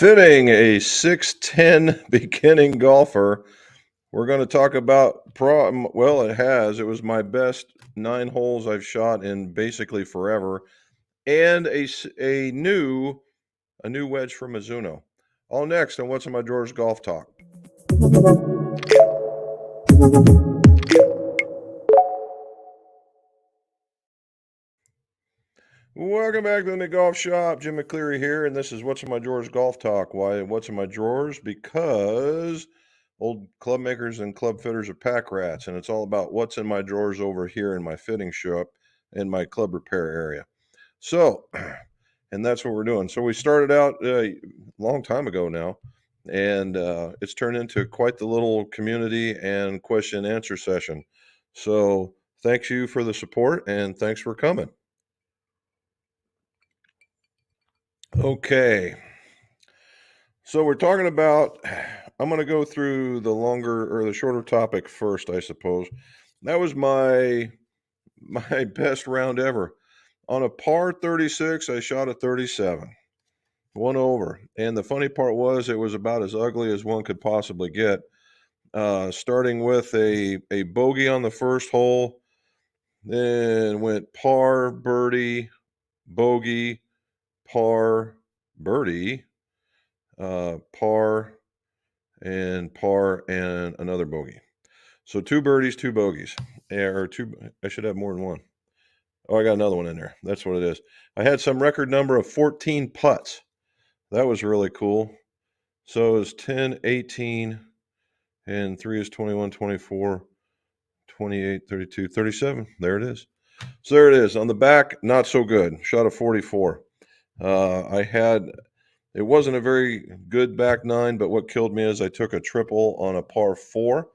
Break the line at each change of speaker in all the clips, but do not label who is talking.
Fitting a 6'10" beginning golfer. We're going to talk about well, it was my best 9 holes I've shot in basically forever, and a new wedge from Mizuno. All next on What's in My Drawers Golf Talk. Welcome back to the Golf Shop. Jim McCleary here, and this is What's in My Drawers Golf Talk. Why What's in My Drawers? Because old club makers and club fitters are pack rats, and it's all about what's in my drawers over here in my fitting shop in my club repair area. So, and that's what we're doing. So we started out a long time ago now, and it's turned into quite the little community and question and answer session. So thanks you for the support, and thanks for coming. Okay. So we're talking about, I'm going to go through the longer or the shorter topic first, I suppose. That was my best round ever. On a par 36, I shot a 37, 1 over. And the funny part was it was about as ugly as one could possibly get. Starting with a bogey on the first hole, then went par, birdie, bogey, par, birdie, par, and another bogey. So 2 birdies, 2 bogeys. Or two, I should have more than one. Oh, I got another one in there. That's what it is. I had some record number of 14 putts. That was really cool. So it was 10, 18, and 3 is 21, 24, 28, 32, 37. There it is. So there it is. On the back, not so good. Shot a 44. It wasn't a very good back nine, but what killed me is I took a triple on a par 4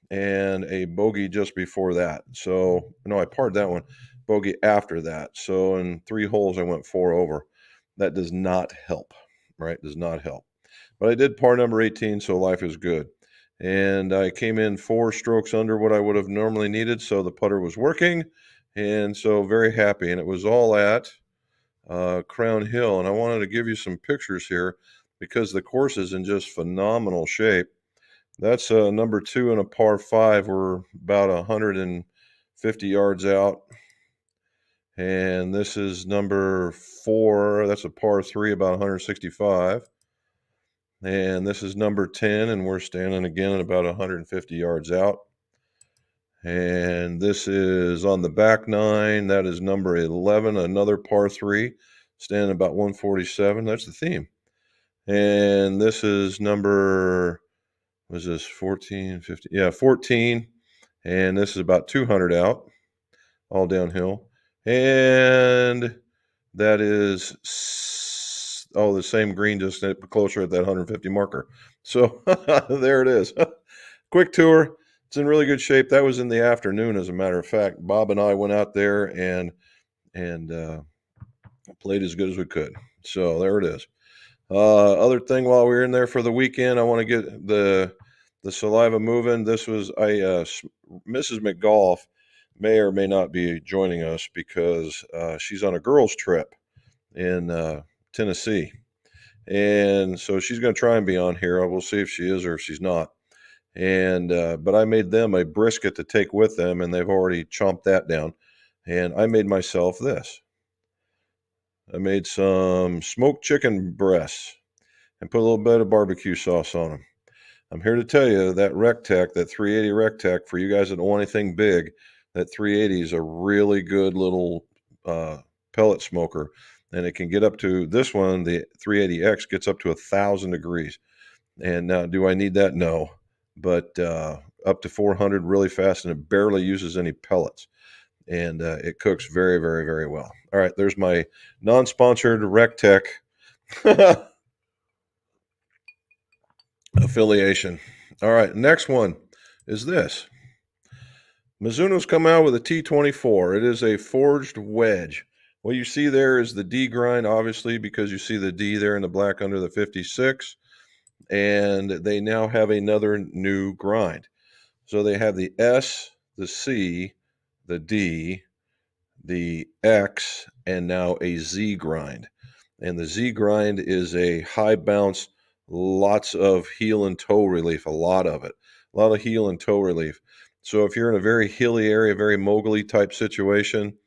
and a bogey just before that. So, no, I parred that one, bogey after that. So in 3 holes, I went 4 over. That does not help, right? Does not help. But I did par number 18, so life is good. And I came in 4 strokes under what I would have normally needed, so the putter was working. And so very happy. And it was all at Crown Hill. And I wanted to give you some pictures here because the course is in just phenomenal shape. That's number 2 in a par 5. We're about 150 yards out. And this is number 4. That's a par 3, about 165. And this is number 10, and we're standing again at about 150 yards out. And this is on the back 9. That is number 11, another par 3, standing about 147. That's the theme. And this is number, was this 14, 15? Yeah, 14. And this is about 200 out, all downhill. And that is, the same green, just closer at that 150 marker. So there it is. Quick tour. It's in really good shape. That was in the afternoon, as a matter of fact. Bob and I went out there and played as good as we could. So there it is. Other thing, while we were in there for the weekend, I want to get the saliva moving. This was Mrs. McGolf may or may not be joining us because she's on a girls' trip in Tennessee, and so she's going to try and be on here. We'll see if she is or if she's not. And but I made them a brisket to take with them, and they've already chomped that down. And I made myself this. I made some smoked chicken breasts and put a little bit of barbecue sauce on them. I'm here to tell you that Rectech, that 380 Rectech, for you guys that don't want anything big, that 380 is a really good little pellet smoker. And it can get up to, this one, the 380X, gets up to 1,000 degrees. And now, do I need that? No. But up to 400 really fast, and it barely uses any pellets. And it cooks very, very, very well. All right, there's my non-sponsored Rectech affiliation. All right, next one is this. Mizuno's come out with a T24. It is a forged wedge. What you see there is the D grind, obviously, because you see the D there in the black under the 56. And they now have another new grind. So they have the S, the C, the D, the X, and now a Z grind. And the Z grind is a high bounce lots of heel and toe relief, a lot of it, a lot of heel and toe relief. So if you're in a very hilly area, very mogully type situation,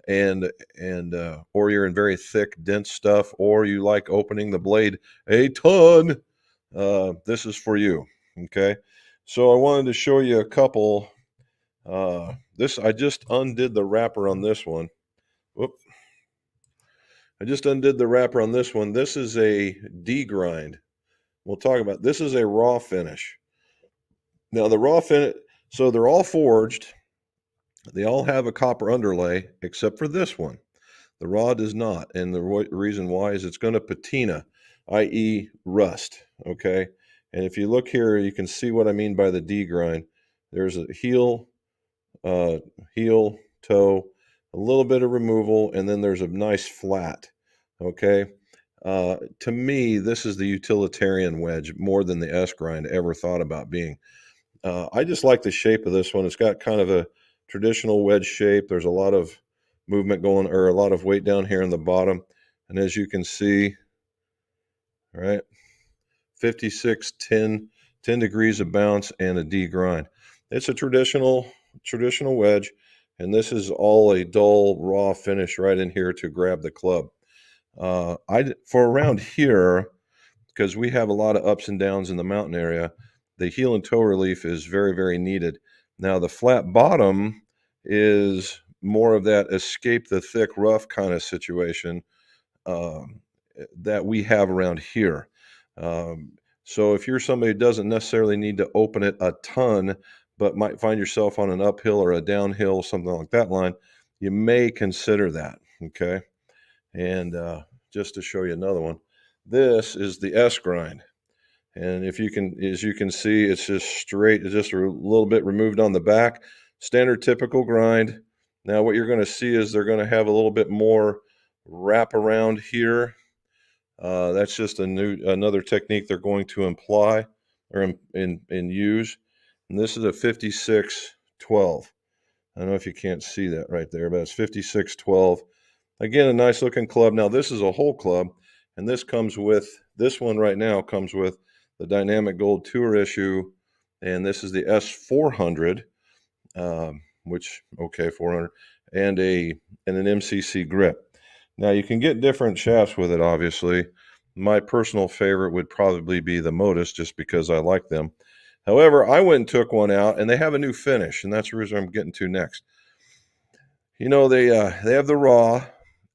and or you're in very thick, dense stuff, or you like opening the blade a ton, this is for you. Okay, so I wanted to show you a couple. This I just undid the wrapper on this one. Whoop. I just undid the wrapper on this one. This is a degrind. We'll talk about this is a raw finish. Now the raw finish, so they're all forged. They all have a copper underlay except for this one. The raw does not, and the reason why is it's going to patina, i.e. rust, okay? And if you look here, you can see what I mean by the degrind. There's a heel, toe, a little bit of removal, and then there's a nice flat, okay? To me, this is the utilitarian wedge more than the S-grind ever thought about being. I just like the shape of this one. It's got kind of a traditional wedge shape. There's a lot of movement going, or a lot of weight down here in the bottom. And as you can see, right, 56, 10 degrees of bounce and a degrind. It's a traditional wedge, and this is all a dull, raw finish right in here to grab the club. For around here, because we have a lot of ups and downs in the mountain area, the heel and toe relief is very, very needed. Now, the flat bottom is more of that escape the thick, rough kind of situation that we have around here. So if you're somebody who doesn't necessarily need to open it a ton, but might find yourself on an uphill or a downhill, something like that line, you may consider that, okay? And just to show you another one, this is the S-grind. And if you can, as you can see, it's just straight, it's just a little bit removed on the back. Standard typical grind. Now what you're going to see is they're going to have a little bit more wrap around here. That's just another technique they're going to imply or use. And this is a 5612. I don't know if you can't see that right there, but it's 5612. Again, a nice looking club. Now this is a whole club, and this one right now comes with the Dynamic Gold Tour issue, and this is the S400, which, okay, 400, and an MCC grip. Now you can get different shafts with it, obviously. My personal favorite would probably be the Modus, just because I like them. However, I went and took one out, and they have a new finish, and that's the reason I'm getting to next. You know, they have the raw,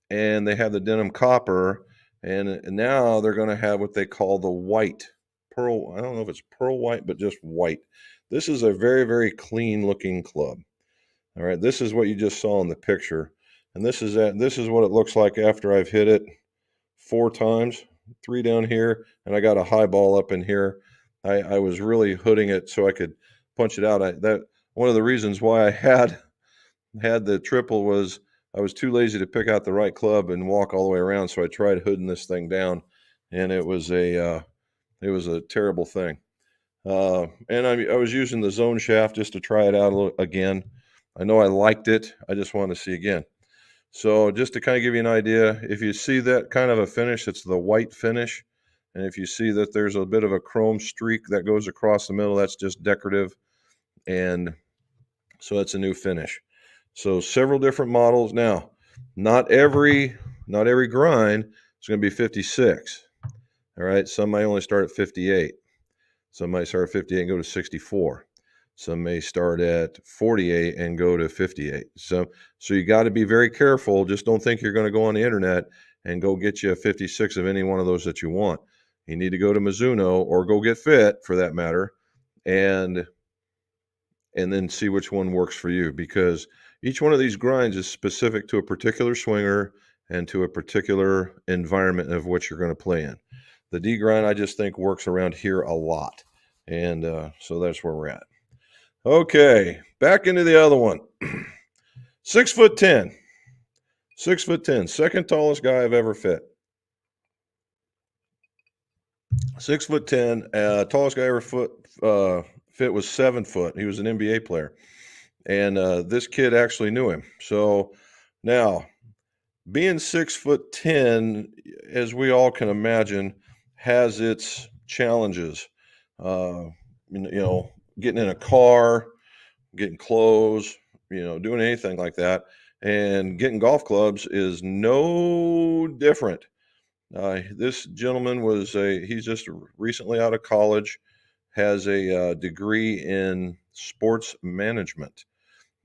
and they have the denim copper, and now they're going to have what they call the white pearl. I don't know if it's pearl white, but just white. This is a very, very clean looking club. All right, this is what you just saw in the picture, and this is what it looks like after I've hit it 4 times, 3 down here, and I got a high ball up in here. I was really hooding it so I could punch it out. One of the reasons why I had the triple was I was too lazy to pick out the right club and walk all the way around, so I tried hooding this thing down, and it was a terrible thing. And I was using the zone shaft just to try it out again. I know I liked it. I just want to see again. So just to kind of give you an idea, if you see that kind of a finish, it's the white finish. And if you see that there's a bit of a chrome streak that goes across the middle, that's just decorative. And so that's a new finish. So several different models. Now, not every grind is going to be 56. All right. Some may only start at 58. Some might start at 58 and go to 64. Some may start at 48 and go to 58. So you got to be very careful. Just don't think you're going to go on the internet and go get you a 56 of any one of those that you want. You need to go to Mizuno or go get fit, for that matter, and then see which one works for you, because each one of these grinds is specific to a particular swinger and to a particular environment of what you're going to play in. The D grind, I just think, works around here a lot. And so that's where we're at. Okay, back into the other one. 6'10". 6'10", second tallest guy I've ever fit. 6'10", tallest guy I ever fit was 7 foot. He was an NBA player. And this kid actually knew him. So now, being 6'10", as we all can imagine, has its challenges, getting in a car, getting clothes, doing anything like that. And getting golf clubs is no different. This gentleman he's just recently out of college, has a degree in sports management,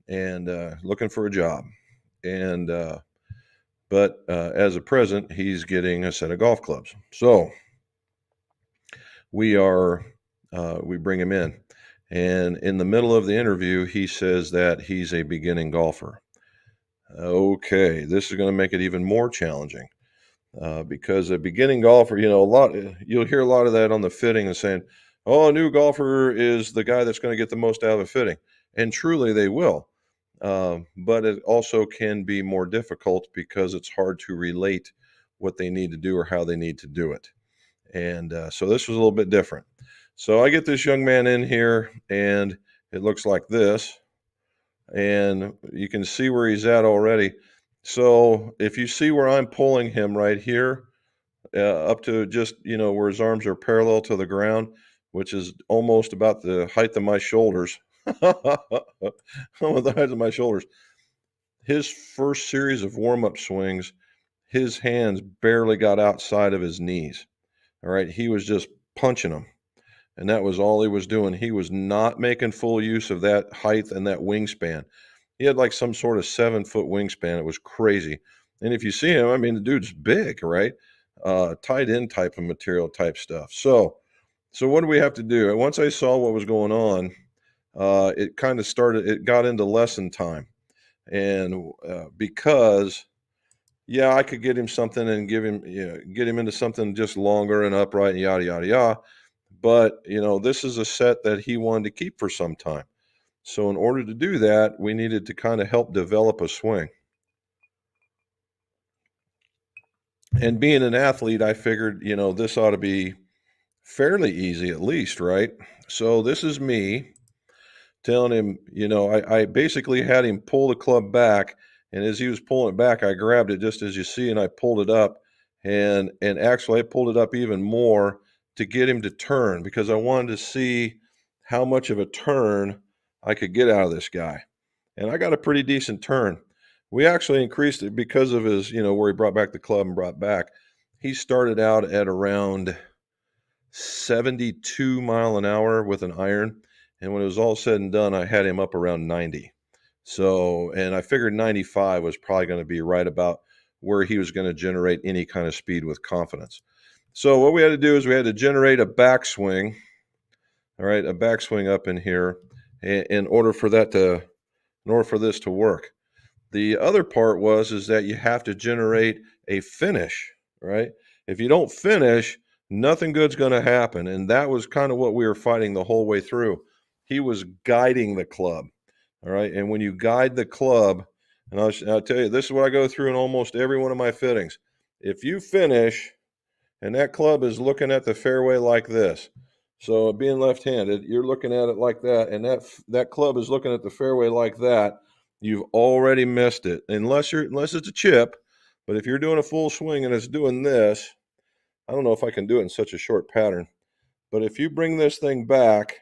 and looking for a job. And, but as a present, he's getting a set of golf clubs. So we bring him in. And in the middle of the interview, he says that he's a beginning golfer. Okay, this is going to make it even more challenging. Because a beginning golfer, you'll hear a lot of that on the fitting and saying, "Oh, a new golfer is the guy that's going to get the most out of a fitting," and truly they will. But it also can be more difficult because it's hard to relate what they need to do or how they need to do it. And so this was a little bit different. So I get this young man in here, and it looks like this, and you can see where he's at already. So if you see where I'm pulling him right here, up to just where his arms are parallel to the ground, which is almost about the height of my shoulders. Almost the height of my shoulders. His first series of warm-up swings, his hands barely got outside of his knees. All right, he was just punching them, and that was all he was doing. He was not making full use of that height and that wingspan. He had like some sort of 7-foot wingspan. It was crazy. And if you see him, I mean, the dude's big, right? Tight end type of material type stuff. So what do we have to do? And once I saw what was going on, it kind of started, it got into lesson time. And because, yeah, I could get him something and get him into something just longer and upright and yada, yada, yada. But, this is a set that he wanted to keep for some time. So in order to do that, we needed to kind of help develop a swing. And being an athlete, I figured, this ought to be fairly easy at least, right? So this is me telling him, I basically had him pull the club back, and as he was pulling it back, I grabbed it just as you see, and I pulled it up, and actually I pulled it up even more to get him to turn, because I wanted to see how much of a turn I could get out of this guy. And I got a pretty decent turn. We actually increased it because of his, where he brought back the club and brought back. He started out at around 72 mile an hour with an iron. And when it was all said and done, I had him up around 90. So, and I figured 95 was probably going to be right about where he was going to generate any kind of speed with confidence. So what we had to do is we had to generate a backswing. All right, a backswing up in here in order for this to work. The other part is that you have to generate a finish, right? If you don't finish, nothing good's going to happen. And that was kind of what we were fighting the whole way through. He was guiding the club, all right? And when you guide the club, and I'll tell you, this is what I go through in almost every one of my fittings. If you finish and that club is looking at the fairway like this, so being left-handed, you're looking at it like that, and that club is looking at the fairway like that, you've already missed it. Unless it's a chip, but if you're doing a full swing and it's doing this, I don't know if I can do it in such a short pattern, but if you bring this thing back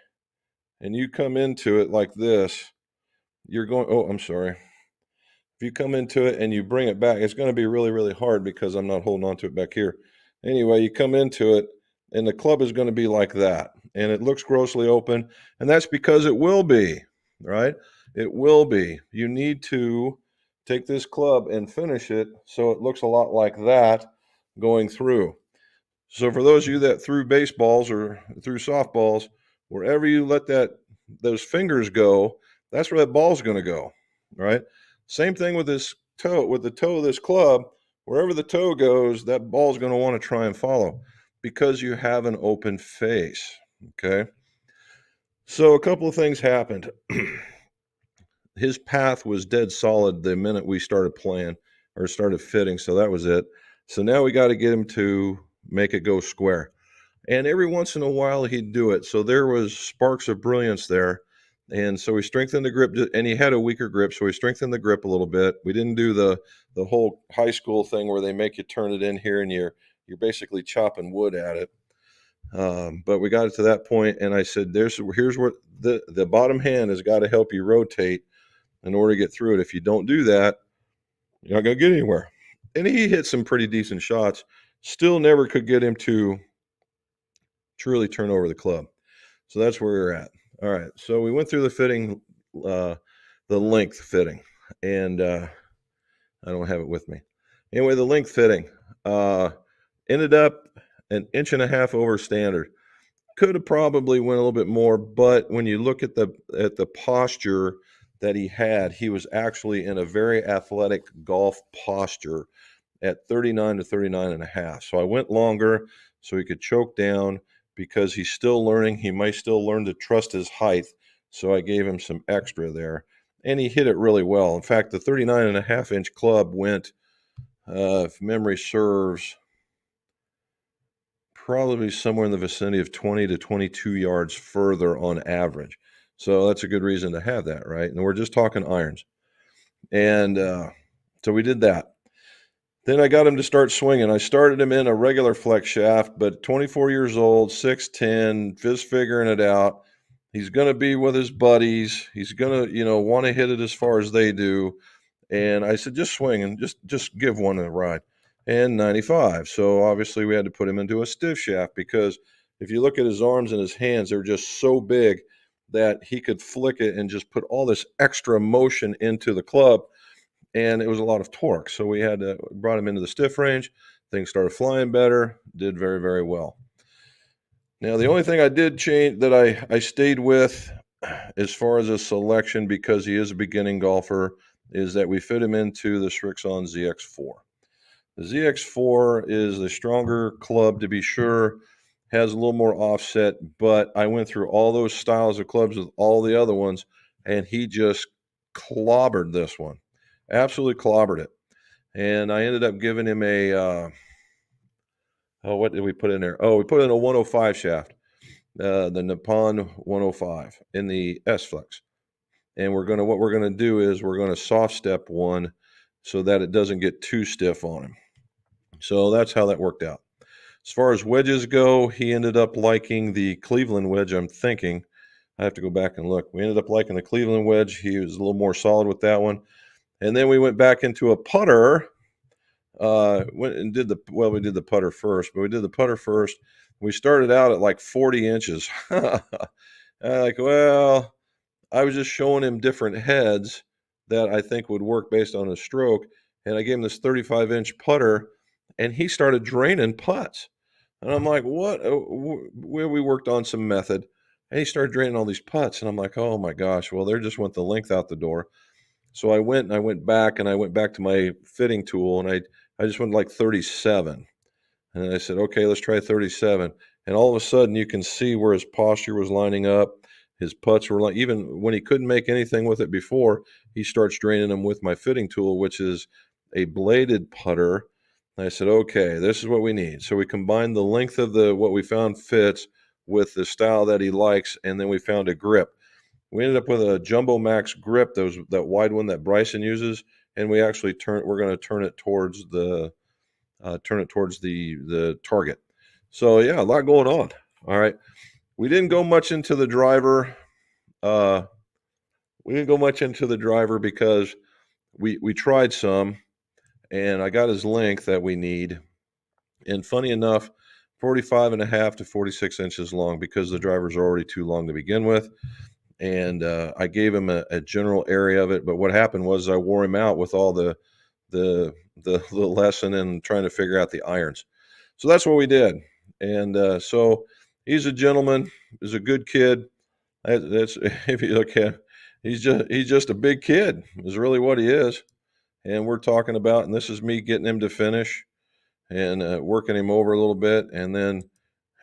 and you come into it like this, you're going, oh, I'm sorry. If you come into it and you bring it back, it's going to be really, really hard because I'm not holding on to it back here. Anyway, you come into it and the club is going to be like that. And it looks grossly open. And that's because it will be, right? It will be. You need to take this club and finish it so it looks a lot like that going through. So for those of you that threw baseballs or threw softballs, wherever you let those fingers go, that's where that ball's going to go, right? Same thing with this toe, with the toe of this club. Wherever the toe goes, that ball's going to want to try and follow because you have an open face, okay? So a couple of things happened. His path was dead solid the minute we started playing or started fitting, so that was it. So now we got to get him to make it go square. And every once in a while he'd do it. So there was sparks of brilliance there. And so we strengthened the grip, and he had a weaker grip, so we strengthened the grip a little bit. We didn't do the whole high school thing where they make you turn it in here and you're basically chopping wood at it. But we got it to that point, and I said, here's what the bottom hand has got to help you rotate in order to get through it. If you don't do that, you're not going to get anywhere. And he hit some pretty decent shots. Still never could get him to truly turn over the club. So that's where we're at. All right. So we went through the fitting, the length fitting, and I don't have it with me. Anyway, the length fitting ended up an inch and a half over standard. Could have probably went a little bit more, but when you look at the posture that he had, he was actually in a very athletic golf posture at 39 to 39 and a half. So I went longer so he could choke down because he's still learning. He might still learn to trust his height. So I gave him some extra there, and he hit it really well. In fact, the 39 and a half inch club went, if memory serves, probably somewhere in the vicinity of 20 to 22 yards further on average. So that's a good reason to have that, right? And we're just talking irons. And so we did that. Then I got him to start swinging. I started him in a regular flex shaft, but 24 years old, 6'10", just figuring it out. He's going to be with his buddies. He's going to, want to hit it as far as they do. And I said, just swing and just give one a ride. And 95. So obviously we had to put him into a stiff shaft because if you look at his arms and his hands, they're just so big that he could flick it and just put all this extra motion into the club. And it was a lot of torque. So we brought him into the stiff range. Things started flying better, did very, very well. Now, the only thing I did change that I stayed with as far as a selection, because he is a beginning golfer, is that we fit him into the Srixon ZX4. The ZX4 is the stronger club, to be sure, has a little more offset, but I went through all those styles of clubs with all the other ones, and he just clobbered this one. Absolutely clobbered it. And I ended up giving him what did we put in there? Oh, we put in a 105 shaft, the Nippon 105 in the S-Flex. And what we're going to do is we're going to soft step one so that it doesn't get too stiff on him. So that's how that worked out. As far as wedges go, he ended up liking the Cleveland wedge, I'm thinking. I have to go back and look. We ended up liking the Cleveland wedge. He was a little more solid with that one. And then we went back into a putter. We did the putter first, but we did the putter first. We started out at like 40 inches. I was just showing him different heads that I think would work based on his stroke. And I gave him this 35-inch putter, and he started draining putts. And I'm like, what? We worked on some method, and he started draining all these putts. And I'm like, oh my gosh, well, there just went the length out the door. So I went back to my fitting tool, and I just went like 37. And I said, okay, let's try 37. And all of a sudden you can see where his posture was lining up. His putts were like, even when he couldn't make anything with it before, he starts draining them with my fitting tool, which is a bladed putter. And I said, okay, this is what we need. So we combined the length of what we found fits with the style that he likes, and then we found a grip. We ended up with a Jumbo Max grip, that wide one that Bryson uses, and we actually we're going to turn it towards the target. So yeah, a lot going on. All right, we didn't go much into the driver. Because we tried some, and I got his length that we need. And funny enough, 45 and a half to 46 inches long, because the drivers are already too long to begin with. And I gave him a general area of it. But what happened was I wore him out with all the lesson and trying to figure out the irons. So that's what we did. And so he's a gentleman. He's a good kid. That's if you look at, he's just a big kid is really what he is. And we're talking about, and this is me getting him to finish and working him over a little bit. And then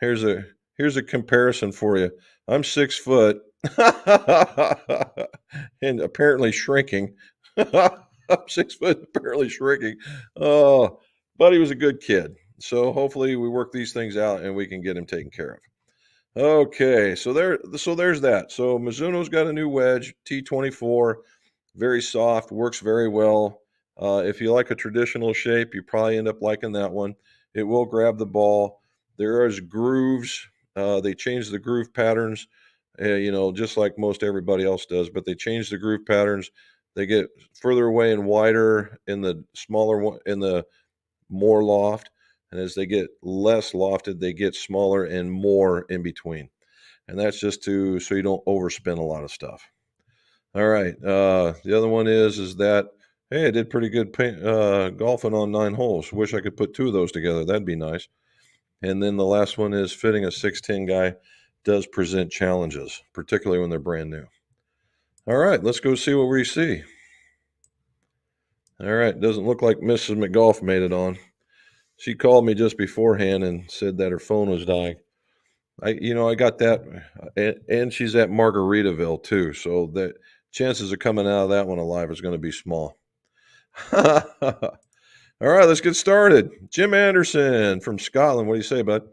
here's a comparison for you. I'm 6 foot. And apparently shrinking. I'm 6 foot, apparently shrinking. Oh, but he was a good kid. So hopefully we work these things out and we can get him taken care of. Okay, so there's that. So Mizuno's got a new wedge, T24, very soft, works very well. If you like a traditional shape, you probably end up liking that one. It will grab the ball. There is grooves They changed the groove patterns, just like most everybody else does, but they changed the groove patterns. They get further away and wider in the smaller one, in the more loft. And as they get less lofted, they get smaller and more in between. And that's just so you don't overspin a lot of stuff. All right. The other one is that, hey, I did pretty good golfing on 9 holes. Wish I could put 2 of those together. That'd be nice. And then the last one is fitting a 610 guy does present challenges, particularly when they're brand new. All right, let's go see what we see. All right, doesn't look like Mrs. McGolf made it on. She called me just beforehand and said that her phone was dying. I got that, and she's at Margaritaville too, so the chances of coming out of that one alive is going to be small. All right, let's get started. Jim Anderson from Scotland. What do you say, bud?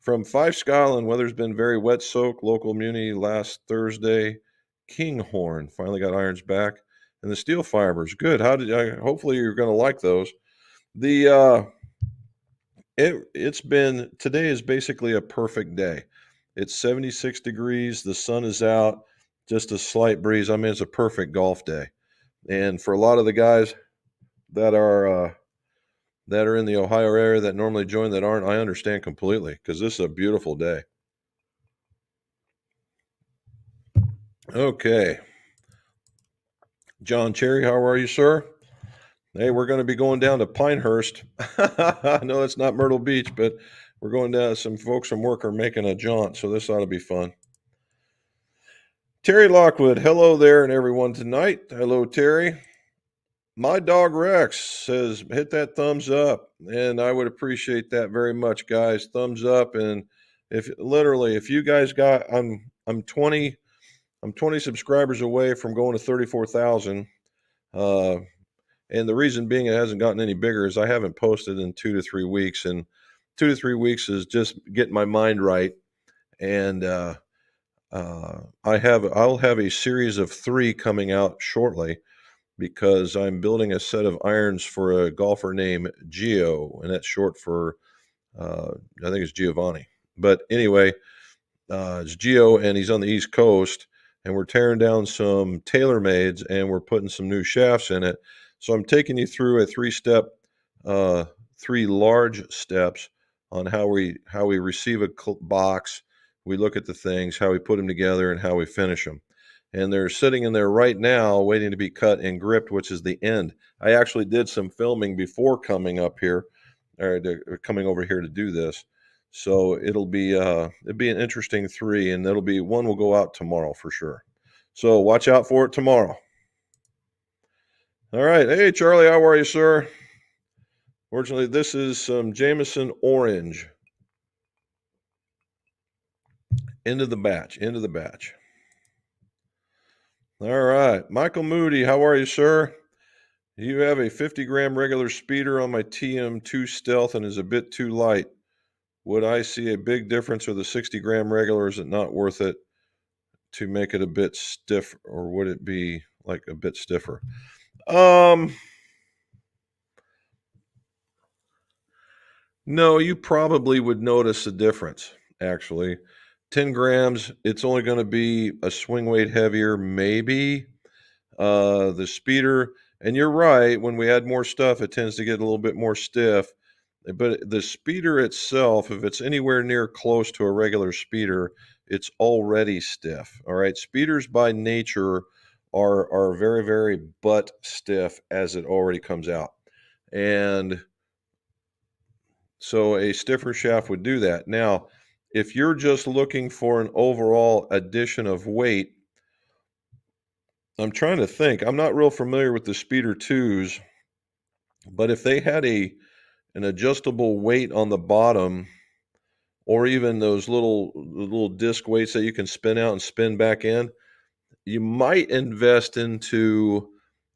From Fife, Scotland, weather's been very wet soaked. Local muni last Thursday. Kinghorn finally got irons back, and the steel fibers. Good. Hopefully you're going to like those. The it's been today is basically a perfect day. It's 76 degrees. The sun is out. Just a slight breeze. I mean, it's a perfect golf day. And for a lot of the guys that are in the Ohio area that normally join that aren't, I understand completely because this is a beautiful day. Okay. John Cherry, how are you, sir? Hey, we're going to be going down to Pinehurst. I know it's not Myrtle Beach, but we're going down. Some folks from work are making a jaunt, so this ought to be fun. Terry Lockwood, hello there and everyone tonight. Hello, Terry. My dog Rex says, hit that thumbs up, and I would appreciate that very much, guys. Thumbs up, and if you guys got, I'm 20 subscribers away from going to 34,000. And the reason being it hasn't gotten any bigger is I haven't posted in 2 to 3 weeks, and 2 to 3 weeks is just getting my mind right. And I'll have a series of 3 coming out shortly because I'm building a set of irons for a golfer named Gio, and that's short for I think it's Giovanni. But anyway, it's Gio, and he's on the East Coast, and we're tearing down some TaylorMades, and we're putting some new shafts in it. So I'm taking you through a 3-step, 3 large steps on how we receive a box, we look at the things, how we put them together, and how we finish them. And they're sitting in there right now waiting to be cut and gripped, which is the end. I actually did some filming before coming up here, or coming over here to do this. So it'll be an interesting 3, and one will go out tomorrow for sure. So watch out for it tomorrow. All right. Hey, Charlie, how are you, sir? Fortunately, this is some Jameson Orange. Into the batch. All right. Michael Moody, how are you, sir? You have a 50-gram regular speeder on my TM2 Stealth and is a bit too light. Would I see a big difference with a 60-gram regular? Is it not worth it to make it a bit stiff, or would it be like a bit stiffer? No, you probably would notice a difference, actually. 10 grams, it's only going to be a swing weight heavier, maybe. The speeder, and you're right, when we add more stuff, it tends to get a little bit more stiff. But the speeder itself, if it's anywhere near close to a regular speeder, it's already stiff. All right. Speeders by nature are very, very butt stiff as it already comes out. And so a stiffer shaft would do that. Now, if you're just looking for an overall addition of weight, I'm trying to think. I'm not real familiar with the Speeder 2s, but if they had an adjustable weight on the bottom, or even those little disc weights that you can spin out and spin back in, you might invest into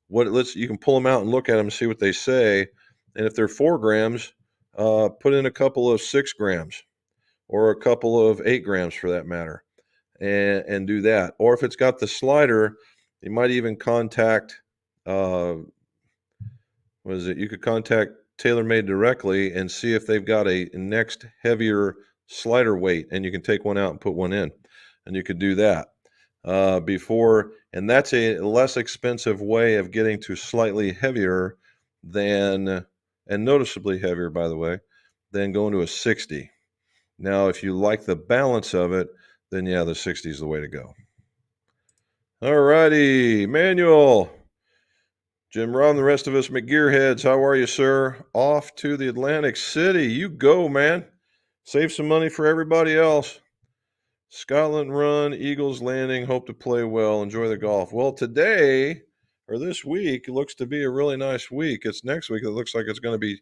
you can pull them out and look at them and see what they say. And if they're 4 grams, put in a couple of 6 grams or a couple of 8 grams for that matter, and do that. Or if it's got the slider, you might even contact, you could contact TaylorMade directly and see if they've got a next heavier slider weight, and you can take one out and put one in, and you could do that before, and that's a less expensive way of getting to slightly heavier than, and noticeably heavier, by the way, than going to a 60. Now, if you like the balance of it, then yeah, the 60 is the way to go. All righty, Manuel, Jim Ron, the rest of us McGearheads, how are you, sir? Off to the Atlantic City. You go, man. Save some money for everybody else. Scotland run, Eagles Landing, hope to play well, enjoy the golf. Well, today, or this week, looks to be a really nice week. It's next week that looks like it's going to be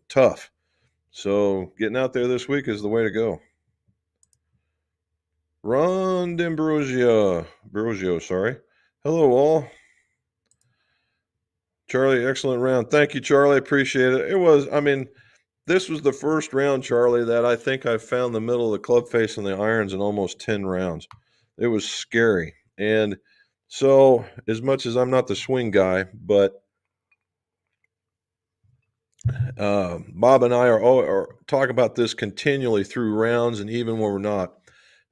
tough. So getting out there this week is the way to go. Ron D'Ambrosio, sorry. Hello, all. Charlie, excellent round. Thank you, Charlie. Appreciate it. This was the first round, Charlie, that I think I've found the middle of the club face and the irons in almost 10 rounds. It was scary. And so, as much as I'm not the swing guy, but Bob and I are talk about this continually through rounds, and even when we're not,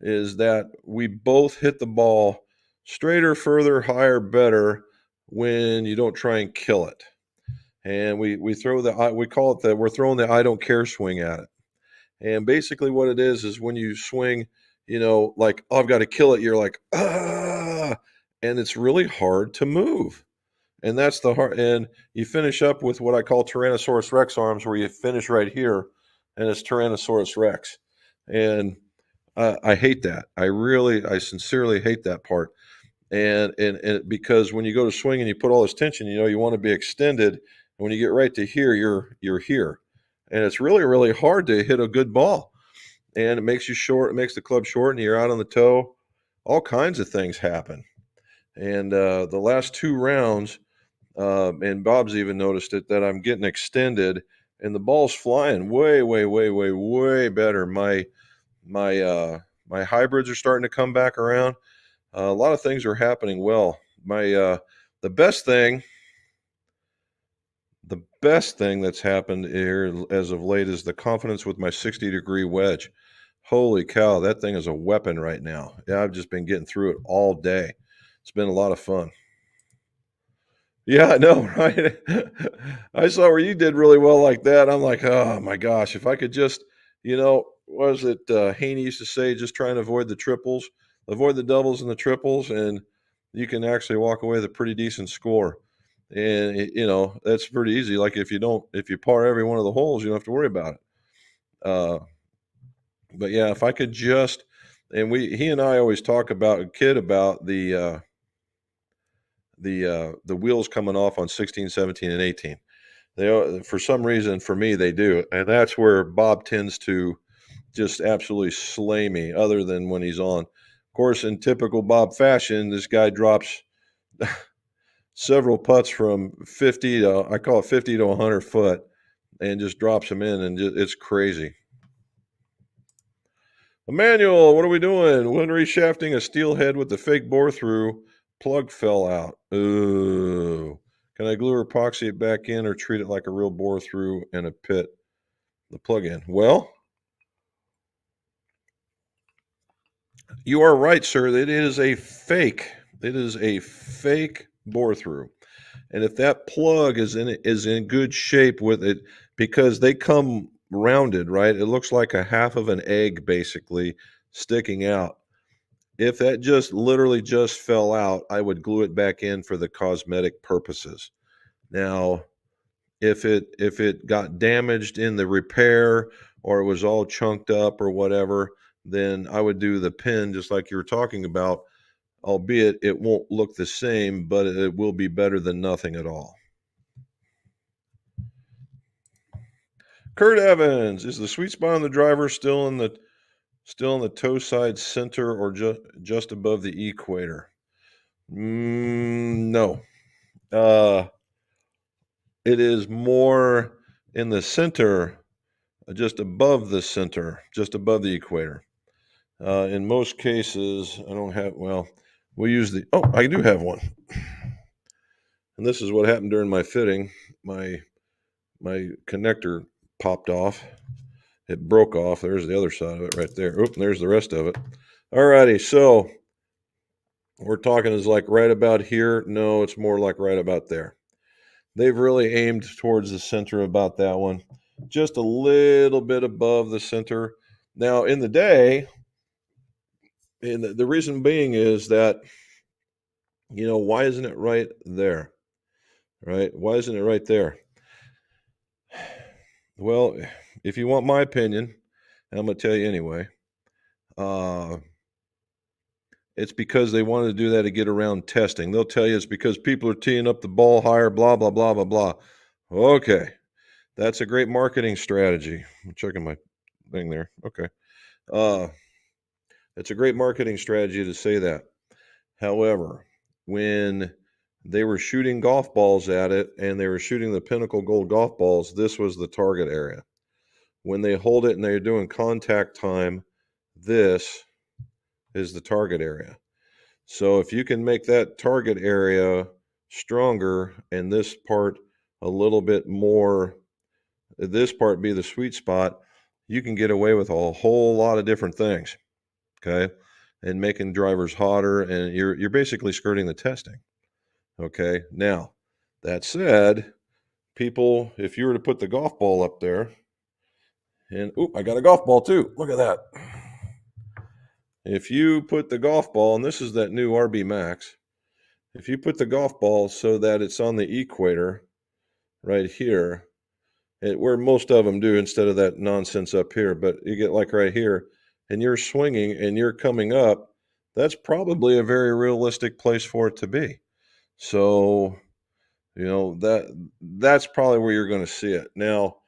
is that we both hit the ball straighter, further, higher, better when you don't try and kill it. And we call it that we're throwing the I don't care swing at it. And basically what it is when you swing, like, oh, I've got to kill it, you're like, ah, and it's really hard to move. And that's the hard, and you finish up with what I call Tyrannosaurus Rex arms, where you finish right here, and it's Tyrannosaurus Rex. And I hate that. I sincerely hate that part. And because when you go to swing and you put all this tension, you want to be extended. And when you get right to here, you're here, and it's really, really hard to hit a good ball. And it makes you short. It makes the club short, and you're out on the toe. All kinds of things happen. And the last two rounds, and Bob's even noticed it, that I'm getting extended, and the ball's flying way, way, way, way, way better. My hybrids are starting to come back around. A lot of things are happening well. The best thing that's happened here as of late is the confidence with my 60-degree wedge. Holy cow, that thing is a weapon right now. Yeah, I've just been getting through it all day. It's been a lot of fun. Yeah, I know, right? I saw where you did really well like that. I'm like, oh my gosh, if I could just, what was it Haney used to say, just try and avoid the triples, avoid the doubles and the triples, and you can actually walk away with a pretty decent score. And that's pretty easy. Like if you par every one of the holes, you don't have to worry about it. But yeah, if I could just, and he and I always talk about the wheels coming off on 16, 17, and 18. For some reason, for me, they do. And that's where Bob tends to just absolutely slay me, other than when he's on. Of course, in typical Bob fashion, this guy drops several putts from 50 to, I call it 50 to 100 foot, and just drops them in, and it's crazy. Emmanuel, what are we doing? When reshafting a steelhead with the fake bore through, plug fell out. Ooh. Can I glue or epoxy it back in, or treat it like a real bore through and a pit? The plug in. Well, you are right, sir. It is a fake. It is a fake bore through. And if that plug is in good shape with it, because they come rounded, right? It looks like a half of an egg basically sticking out. If that just literally just fell out, I would glue it back in for the cosmetic purposes. Now, if it got damaged in the repair, or it was all chunked up or whatever, then I would do the pin just like you were talking about, albeit it won't look the same, but it will be better than nothing at all. Kurt Evans, is the sweet spot on the driver still in the toe side center, or just above the equator? No. It is more in the center, just above the center, just above the equator. In most cases, I don't have, we use I do have one. And this is what happened during my fitting. My connector popped off. It broke off. There's the other side of it right there. Oop, there's the rest of it. Alrighty, so we're talking is like right about here. No, it's more like right about there. They've really aimed towards the center about that one, just a little bit above the center. Now, in the day, and the reason being is that, why isn't it right there? Right? Why isn't it right there? Well, if you want my opinion, and I'm going to tell you anyway, uh, it's because they wanted to do that to get around testing. They'll tell you it's because people are teeing up the ball higher, blah, blah, blah, blah, blah. Okay. That's a great marketing strategy. I'm checking my thing there. Okay. Uh, it's a great marketing strategy to say that. However, when they were shooting golf balls at it and they were shooting the Pinnacle Gold golf balls, this was the target area. When they hold it and they're doing contact time, this is the target area. So if you can make that target area stronger and this part a little bit more, this part be the sweet spot, you can get away with a whole lot of different things. Okay. And making drivers hotter, and you're basically skirting the testing. Okay. Now, that said, people, if you were to put the golf ball up there, and I got a golf ball too. Look at that. If you put the golf ball, and this is that new RB Max, if you put the golf ball so that it's on the equator right here, where most of them do instead of that nonsense up here, but you get like right here, and you're swinging and you're coming up, that's probably a very realistic place for it to be. So, that's probably where you're going to see it. Now,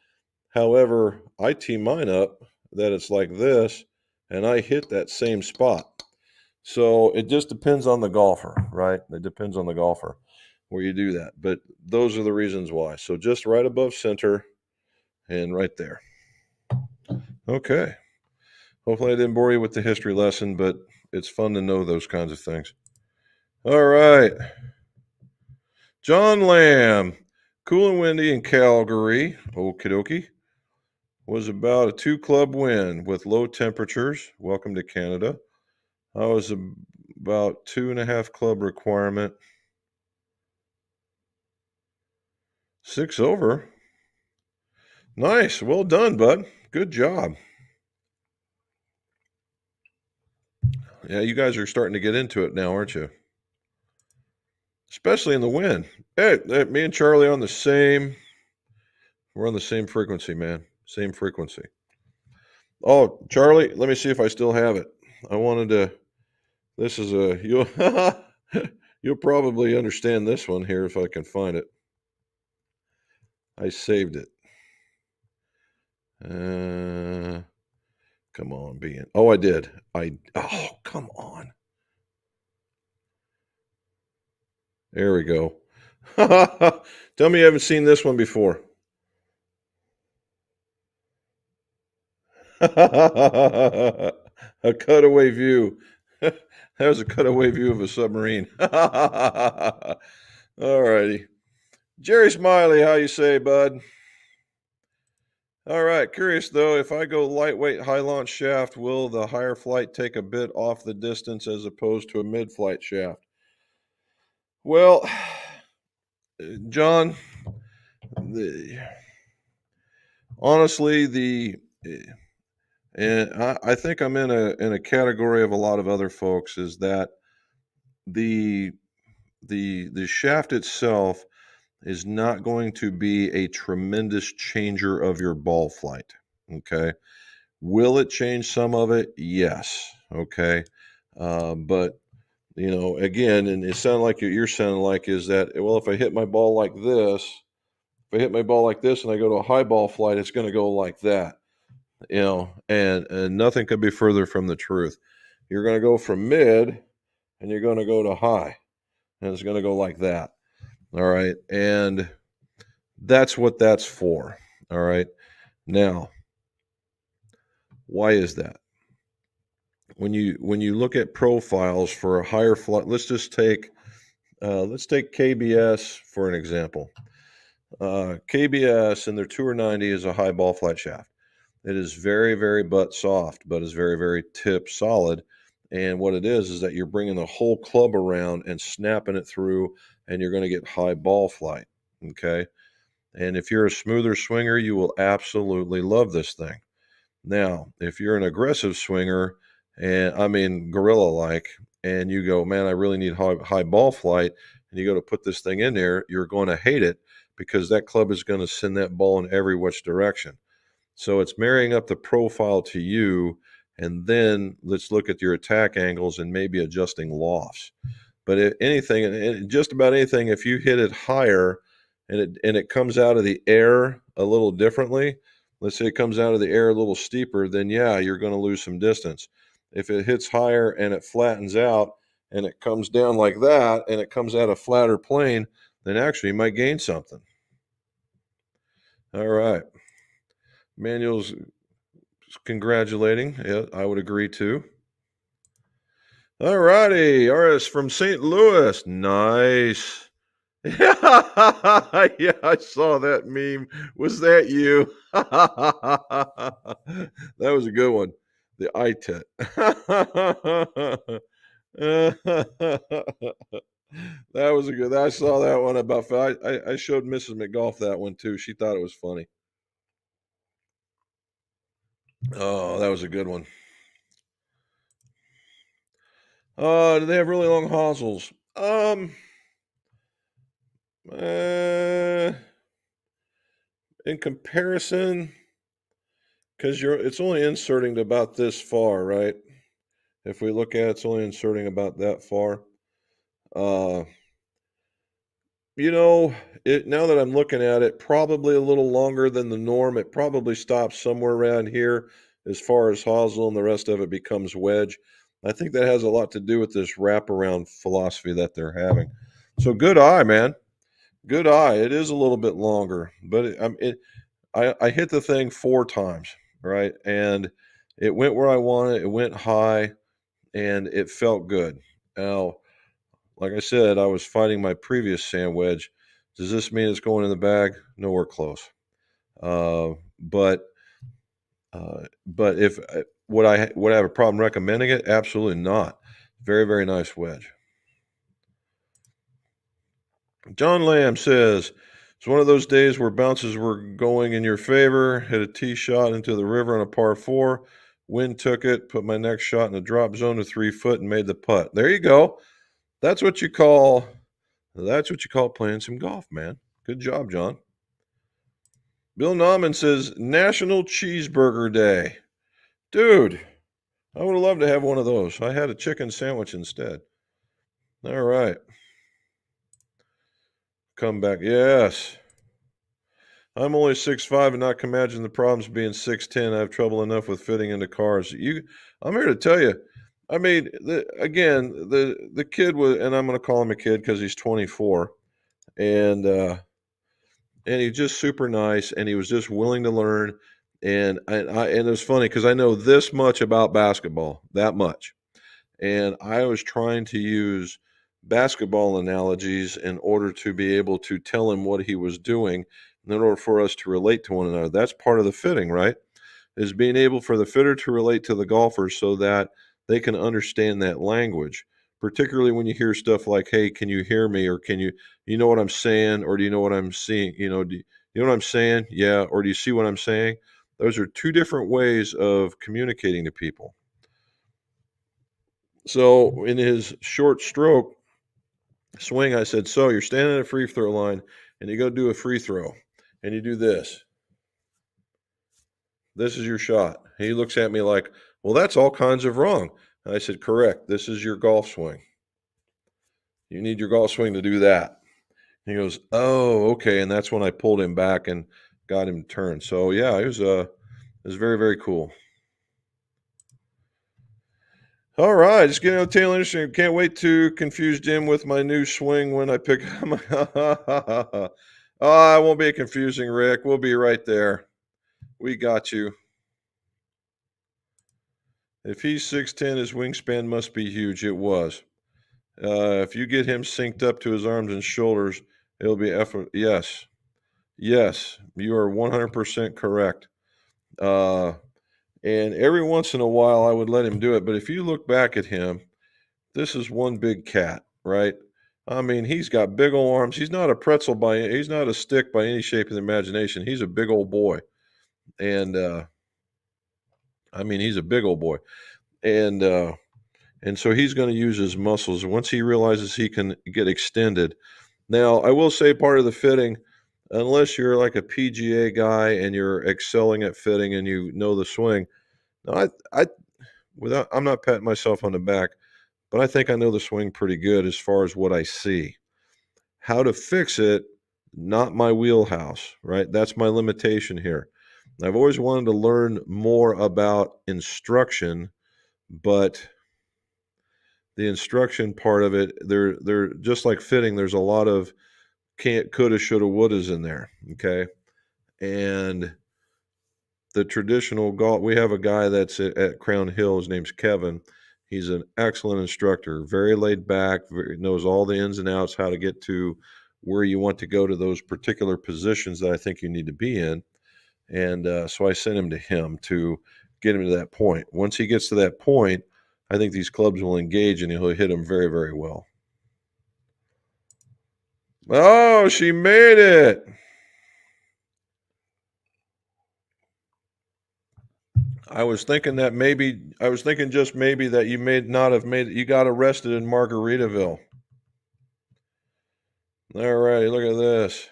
however, I tee mine up that it's like this, and I hit that same spot. So it just depends on the golfer, right? It depends on the golfer where you do that. But those are the reasons why. So just right above center and right there. Okay. Hopefully I didn't bore you with the history lesson, but it's fun to know those kinds of things. All right. John Lamb, cool and windy in Calgary, okie dokie, was about a 2-club win with low temperatures. Welcome to Canada. I was about 2.5 club requirement. 6 over. Nice. Well done, bud. Good job. Yeah, you guys are starting to get into it now, aren't you? Especially in the wind. Hey, me and Charlie on the same. We're on the same frequency, man. Same frequency. Oh, Charlie, let me see if I still have it. I wanted to. This is you'll probably understand this one here if I can find it. I saved it. Come on, being. Oh, I did. Oh, come on. There we go. Tell me you haven't seen this one before. A cutaway view. That was a cutaway view of a submarine. All righty. Jerry Smiley, how you say, bud? All right. Curious, though, if I go lightweight high launch shaft, will the higher flight take a bit off the distance as opposed to a mid-flight shaft? Well, John, honestly, and I think I'm in a category of a lot of other folks, is that the shaft itself is not going to be a tremendous changer of your ball flight. Okay. Will it change some of it? Yes. Okay. But again, and it sounded like you're sounding like is that, well, if I hit my ball like this, and I go to a high ball flight, it's going to go like that, and nothing could be further from the truth. You're going to go from mid and you're going to go to high, and it's going to go like that. All right. And that's what that's for. All right. Now, why is that? When you look at profiles for a higher flight, let's take KBS for an example. KBS in their Tour 90 is a high ball flight shaft. It is very, very butt soft, but is very, very tip solid. And what it is that you're bringing the whole club around and snapping it through, and you're going to get high ball flight. Okay. And if you're a smoother swinger, you will absolutely love this thing. Now, if you're an aggressive swinger, and I mean gorilla like, and you go, man, I really need high ball flight, and you go to put this thing in there, you're going to hate it because that club is going to send that ball in every which direction. So it's marrying up the profile to you, and then let's look at your attack angles and maybe adjusting lofts. But if anything, and just about anything, if you hit it higher and it comes out of the air a little differently, let's say it comes out of the air a little steeper, then yeah, you're going to lose some distance. If it hits higher and it flattens out and it comes down like that and it comes out a flatter plane, then actually you might gain something. All right. Manuel's congratulating. Yeah, I would agree too. All righty. RS from St. Louis. Nice. Yeah, yeah, I saw that meme. Was that you? That was a good one. The ITET. That was a good. I saw that one about. I showed Mrs. McGolf that one too. She thought it was funny. Oh, that was a good one. Do they have really long hosels? Uh, in comparison, because it's only inserting to about this far, right? If we look at it, it's only inserting about that far. Uh, you know, now that I'm looking at it, probably a little longer than the norm. It probably stops somewhere around here as far as hosel, and the rest of it becomes wedge. I think that has a lot to do with this wraparound philosophy that they're having. So good eye, man. Good eye. It is a little bit longer, but I hit the thing 4 times, right? And it went where I wanted. It went high, and it felt good. Now, like I said, I was fighting my previous sand wedge. Does this mean it's going in the bag? Nowhere close. Uh, but but if would I have a problem recommending it? Absolutely not. Very, very nice wedge. John Lamb says, it's one of those days where bounces were going in your favor. Hit a tee shot into the river on a par 4. Wind took it, put my next shot in a drop zone to 3 foot and made the putt. There you go. That's what you call playing some golf, man. Good job, John. Bill Nauman says, National Cheeseburger Day. Dude, I would have loved to have one of those. I had a chicken sandwich instead. All right. Come back. Yes. I'm only 6'5" and not can imagine the problems being 6'10". I have trouble enough with fitting into cars. I'm here to tell you. I mean, the kid was, and I'm going to call him a kid because he's 24, and he's just super nice, and he was just willing to learn. And it was funny because I know this much about basketball, that much, and I was trying to use basketball analogies in order to be able to tell him what he was doing in order for us to relate to one another. That's part of the fitting, right? Is being able for the fitter to relate to the golfer so that they can understand that language, particularly when you hear stuff like, hey, can you hear me? Or you know what I'm saying? Or do you know what I'm seeing? Do you know what I'm saying? Yeah. Or do you see what I'm saying? Those are 2 different ways of communicating to people. So in his short stroke swing, I said, so you're standing at a free throw line and you go do a free throw and you do this. This is your shot. He looks at me like, well, that's all kinds of wrong. And I said, correct. This is your golf swing. You need your golf swing to do that. He goes, oh, okay. And that's when I pulled him back and got him to turn. So yeah, it was very, very cool. All right, just getting on the tail interesting. Can't wait to confuse Jim with my new swing when I pick up my. Oh, it won't be confusing, Rick. We'll be right there. We got you. If he's 6'10", his wingspan must be huge. It was. If you get him synced up to his arms and shoulders, it'll be effort. Yes. Yes, you are 100% correct. Uh, and every once in a while, I would let him do it. But if you look back at him, this is one big cat, right? I mean, he's got big old arms. He's not a pretzel he's not a stick by any shape of the imagination. He's a big old boy. And I mean, he's a big old boy. And and so he's going to use his muscles once he realizes he can get extended. Now, I will say part of the fitting, unless you're like a PGA guy and you're excelling at fitting and you know the swing. Now, I'm not patting myself on the back, but I think I know the swing pretty good as far as what I see. How to fix it, not my wheelhouse, right? That's my limitation here. I've always wanted to learn more about instruction, but the instruction part of it, they're just like fitting. There's a lot of can't, coulda, shoulda, wouldas in there. Okay, and the traditional golf. We have a guy that's at Crown Hill. His name's Kevin. He's an excellent instructor. Very laid back. Knows all the ins and outs, how to get to where you want to go to those particular positions that I think you need to be in. And so I sent him to him to get him to that point. Once he gets to that point, I think these clubs will engage and he'll hit them very, very well. Oh, she made it. I was thinking just maybe that you may not have made it. You got arrested in Margaritaville. All right, look at this.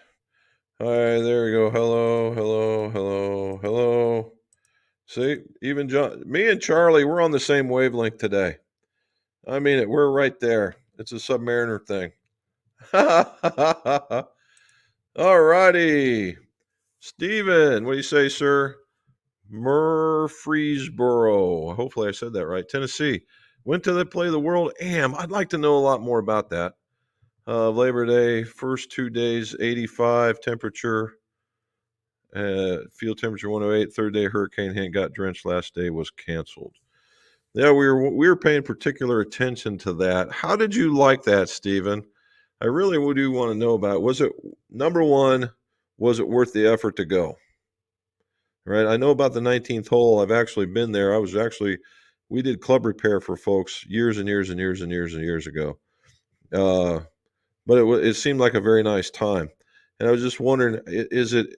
All right, there we go. Hello, hello, hello, hello. See, even John, me and Charlie, we're on the same wavelength today. I mean it. We're right there. It's a Submariner thing. All righty. Steven, what do you say, sir? Murfreesboro. Hopefully I said that right. Tennessee. Went to the play the world am. I'd like to know a lot more about that. Labor Day, first 2 days, 85 temperature, field temperature 108. Third day, hurricane hit, got drenched. Last day was canceled. Yeah, we were paying particular attention to that. How did you like that, Stephen? I really do want to know about it. Was it number one? Was it worth the effort to go? Right. I know about the 19th hole. I've actually been there. We did club repair for folks years and years and years and years and years ago. Uh, but it seemed like a very nice time. And I was just wondering, is it,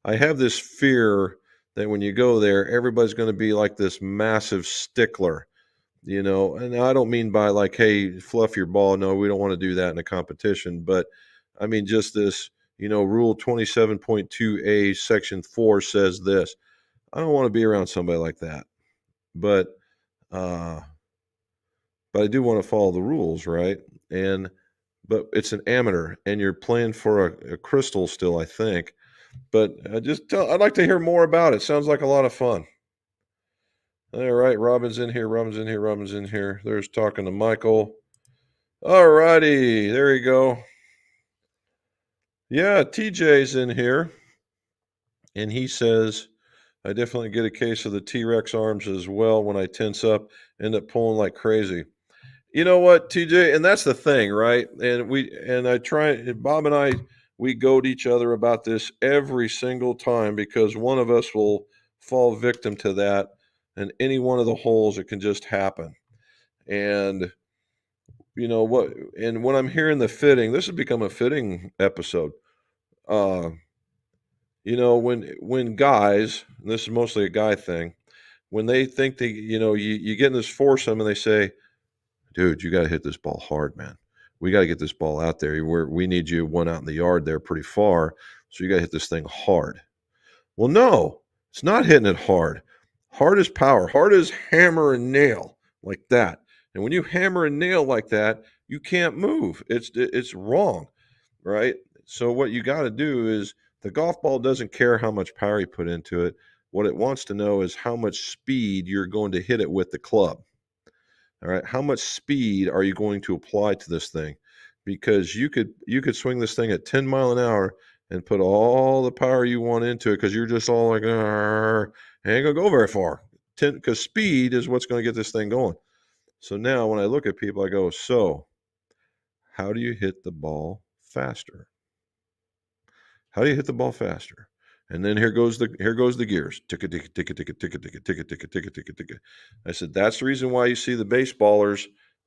I have this fear that when you go there, everybody's going to be like this massive stickler, and I don't mean by like, hey, fluff your ball. No, we don't want to do that in a competition. But I mean, just this, rule 27.2A, section 4 says this. I don't want to be around somebody like that. But, uh, but I do want to follow the rules, right? But it's an amateur, and you're playing for a crystal still, I think. But I'd like to hear more about it. Sounds like a lot of fun. All right, Robin's in here. Robin's in here. Robin's in here. There's talking to Michael. All righty, there you go. Yeah, TJ's in here, and he says, I definitely get a case of the T-Rex arms as well. When I tense up, end up pulling like crazy. You know what, TJ? And that's the thing, right? Bob and I, we goad each other about this every single time because one of us will fall victim to that. And any one of the holes, it can just happen. And you know what? And when I'm hearing the fitting, this has become a fitting episode. Uh, when guys, and this is mostly a guy thing, when they think you get in this foursome and they say, dude, you got to hit this ball hard, man. We got to get this ball out there. We need you one out in the yard there pretty far. So you got to hit this thing hard. Well, no, it's not hitting it hard. Hard is power. Hard is hammer and nail like that. And when you hammer and nail like that, you can't move. It's wrong, right? So what you got to do is the golf ball doesn't care how much power you put into it. What it wants to know is how much speed you're going to hit it with the club. All right, how much speed are you going to apply to this thing? Because you could swing this thing at 10 mile an hour and put all the power you want into it because you're just all like, ain't gonna go very far. Because speed is what's going to get this thing going. So now when I look at people, I go, so how do you hit the ball faster? How do you hit the ball faster? And then here goes the gears. Ticka ticka ticka ticka ticka ticka ticka ticka ticka ticka ticka. I said that's the reason why you see the baseballers,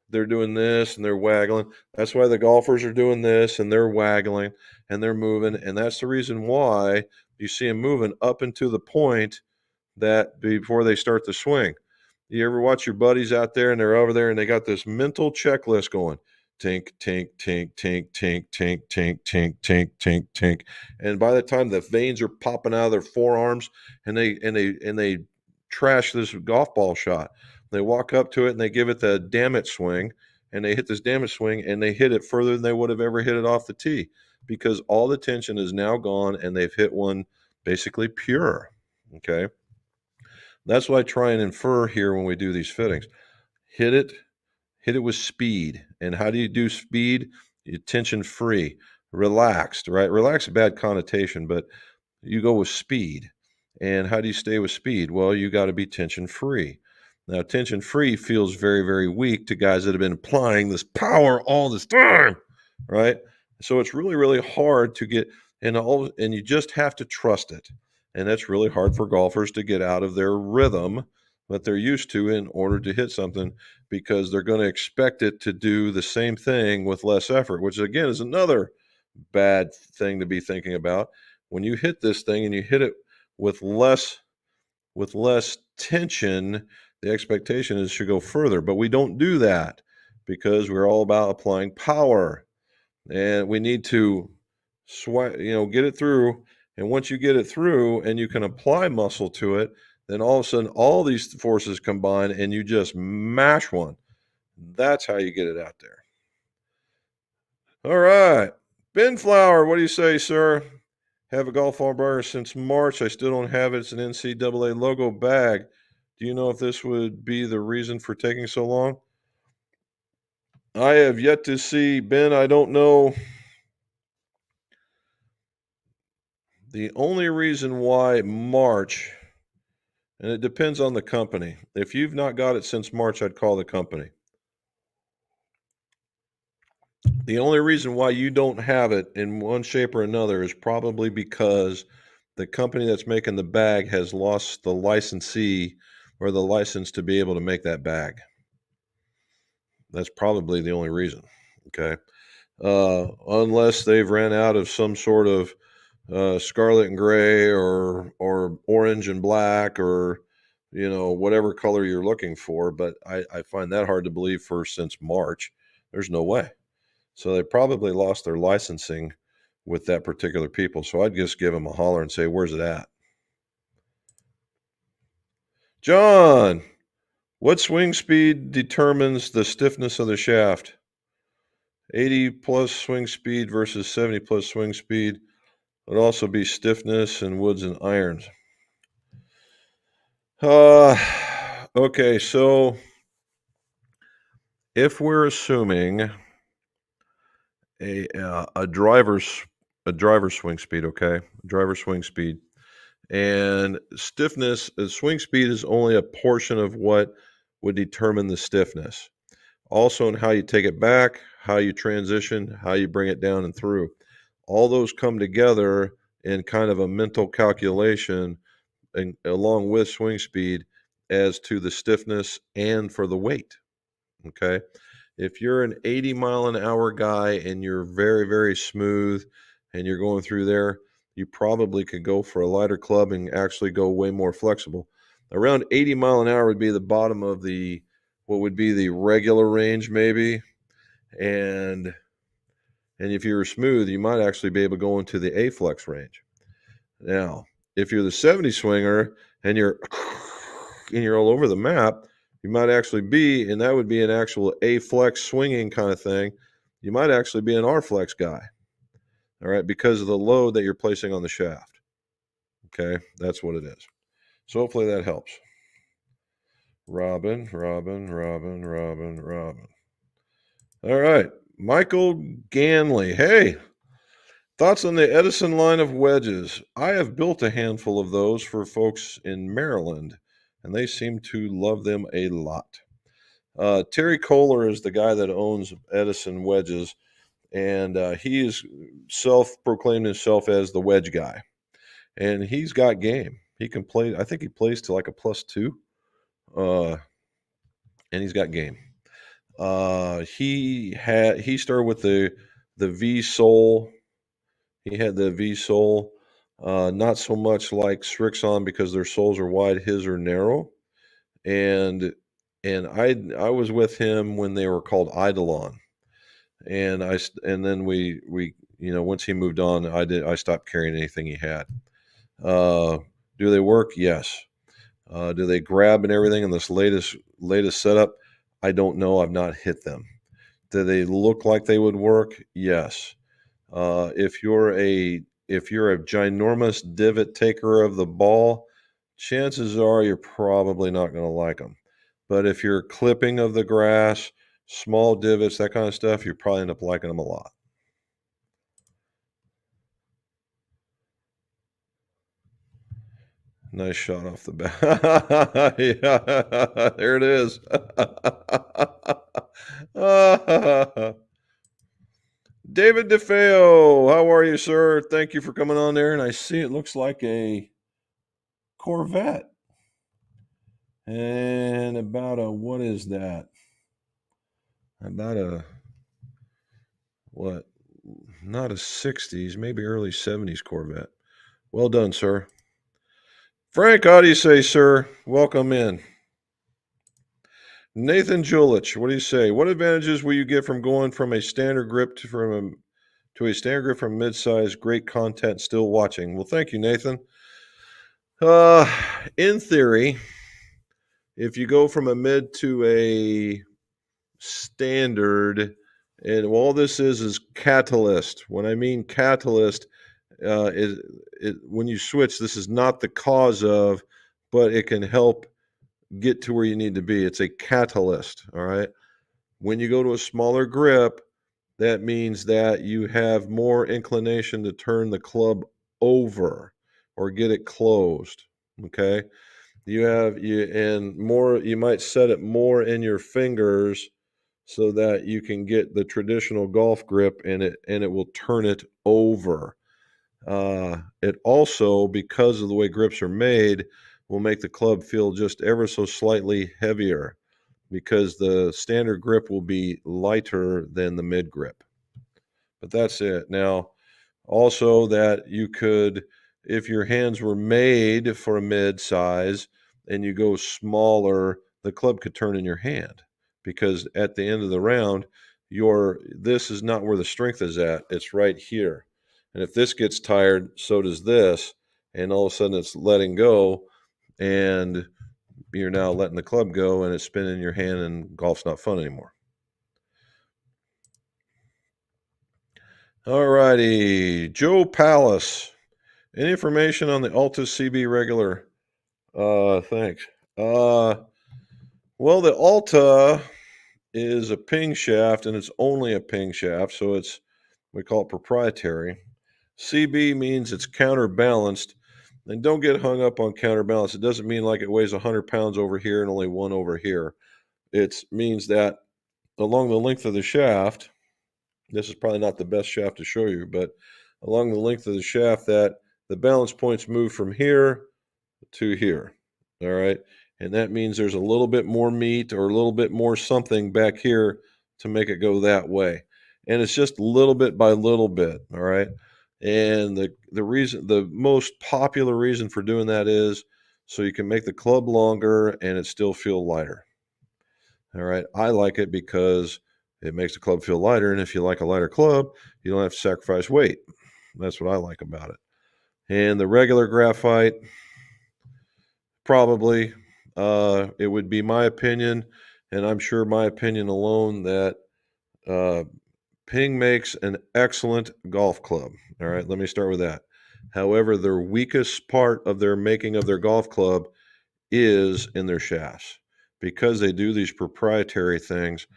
they're doing this and they're waggling. That's why the golfers are doing this and they're waggling and they're moving. And that's the reason why you see them moving up into the point that before they start the swing. You ever watch your buddies out there and they're over there and they got this mental checklist going? Tink, tink, tink, tink, tink, tink, tink, tink, tink, tink, tink. And by the time the veins are popping out of their forearms and they trash this golf ball shot, they walk up to it and they give it the damn it swing and they hit this damn it swing and they hit it further than they would have ever hit it off the tee because all the tension is now gone and they've hit one basically pure. Okay. That's what I try and infer here when we do these fittings. Hit it with speed. And how do you do speed? You tension free, relaxed, right? Relaxed, a bad connotation, but you go with speed. And how do you stay with speed? Well, you got to be tension free. Now, tension free feels very, very weak to guys that have been applying this power all this time, right? So it's really, really hard to get, and you just have to trust it. And that's really hard for golfers to get out of their rhythm that they're used to in order to hit something because they're going to expect it to do the same thing with less effort, which again is another bad thing to be thinking about. When you hit this thing and you hit it with less tension, the expectation is to go further, but we don't do that because we're all about applying power and we need to get it through. And once you get it through and you can apply muscle to it, then all of a sudden all these forces combine and you just mash one. That's how you get it out there. All right. Ben Flower, what do you say, sir? Have a golf ball since March. I still don't have it. It's an NCAA logo bag. Do you know if this would be the reason for taking so long? I have yet to see, Ben. I don't know. The only reason why March, and it depends on the company. If you've not got it since March, I'd call the company. The only reason why you don't have it in one shape or another is probably because the company that's making the bag has lost the licensee or the license to be able to make that bag. That's probably the only reason. Okay. Unless they've ran out of some sort of scarlet and gray or orange and black or whatever color you're looking for. But I find that hard to believe since March. There's no way. So they probably lost their licensing with that particular people. So I'd just give them a holler and say, where's it at? John, what swing speed determines the stiffness of the shaft? 80 plus swing speed versus 70 plus swing speed would also be stiffness in woods and irons. Okay, so if we're assuming a driver's swing speed, okay, driver swing speed, and stiffness, swing speed is only a portion of what would determine the stiffness. Also, in how you take it back, how you transition, how you bring it down and through. All those come together in kind of a mental calculation and along with swing speed as to the stiffness and for the weight. Okay. If you're an 80 mile an hour guy and you're very, very smooth and you're going through there, you probably could go for a lighter club and actually go way more flexible. Around 80 mile an hour would be the bottom of what would be the regular range maybe. And if you were smooth, you might actually be able to go into the A-flex range. Now, if you're the 70 swinger and you're all over the map, you might actually be, and that would be an actual A-flex swinging kind of thing. You might actually be an R-flex guy, all right, because of the load that you're placing on the shaft. Okay, that's what it is. So hopefully that helps. Robin. All right, Michael Ganley. Hey, thoughts on the Edison line of wedges? I have built a handful of those for folks in Maryland, and they seem to love them a lot. Terry Kohler is the guy that owns Edison wedges, and he is self-proclaimed himself as the wedge guy, and he's got game. He can play. I think he plays to like a +2, and he's got game. He started with the V Soul. He had the V Soul. Not so much like Strixon because their soles are wide, his are narrow. And I was with him when they were called Eidolon. And then we once he moved on, I stopped carrying anything he had. Do they work? Yes. Do they grab and everything in this latest setup? I don't know. I've not hit them. Do they look like they would work? Yes. If you're a ginormous divot taker of the ball, chances are you're probably not going to like them. But if you're clipping of the grass, small divots, that kind of stuff, you probably end up liking them a lot. Nice shot off the bat. Yeah, there it is. David DeFeo, how are you, sir? Thank you for coming on there. And I see it looks like a Corvette. And about a, what is that? About a, what? Not a 60s, maybe early 70s Corvette. Well done, sir. Frank, how do you say, sir? Welcome in. Nathan Julich, what do you say? What advantages will you get from going from a standard grip to a standard grip from mid-size? Great content, still watching. Well, thank you, Nathan. In theory, if you go from a mid to a standard, and all this is catalyst. When I mean catalyst, when you switch, this is not the cause of, but it can help get to where you need to be. It's a catalyst, all right? When you go to a smaller grip, that means that you have more inclination to turn the club over or get it closed, okay? You might set it more in your fingers so that you can get the traditional golf grip and it will turn it over. It also, because of the way grips are made, will make the club feel just ever so slightly heavier because the standard grip will be lighter than the mid grip. But that's it. Now, also that you could, if your hands were made for a mid size and you go smaller, the club could turn in your hand because at the end of the round, this is not where the strength is at. It's right here. And if this gets tired, so does this. And all of a sudden it's letting go and you're now letting the club go and it's spinning in your hand and golf's not fun anymore. All righty. Joe Palace. Any information on the Altus CB regular? Thanks. Well, the Alta is a ping shaft and it's only a ping shaft, so we call it proprietary. CB means it's counterbalanced. And don't get hung up on counterbalance. It doesn't mean like it weighs 100 pounds over here and only one over here. It means that along the length of the shaft, this is probably not the best shaft to show you, but along the length of the shaft, that the balance points move from here to here. All right. And that means there's a little bit more meat or a little bit more something back here to make it go that way. And it's just little bit by little bit. All right. And the most popular reason for doing that is so you can make the club longer and it still feel lighter. All right. I like it because it makes the club feel lighter. And if you like a lighter club, you don't have to sacrifice weight. That's what I like about it. And the regular graphite, probably, it would be my opinion, and I'm sure my opinion alone, that Ping makes an excellent golf club. All right, let me start with that. However, their weakest part of their making of their golf club is in their shafts because they do these proprietary things.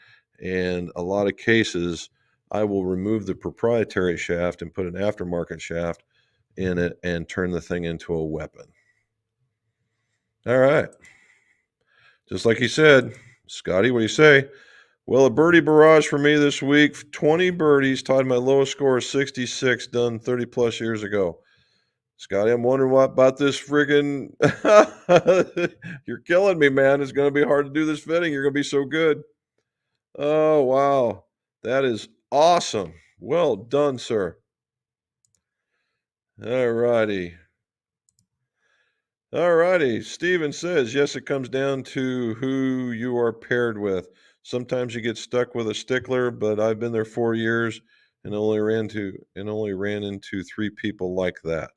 And a lot of cases, I will remove the proprietary shaft and put an aftermarket shaft in it and turn the thing into a weapon. All right. Just like he said, Scotty, what do you say? Well, a birdie barrage for me this week. 20 birdies, tied my lowest score of 66, done 30 plus years ago. Scotty, I'm wondering what about this friggin' you're killing me, man. It's gonna be hard to do this fitting. You're gonna be so good. Oh, wow. That is awesome. Well done, sir. All righty. All righty. Steven says, yes, it comes down to who you are paired with. Sometimes you get stuck with a stickler, but I've been there 4 years and only ran into 3 people like that.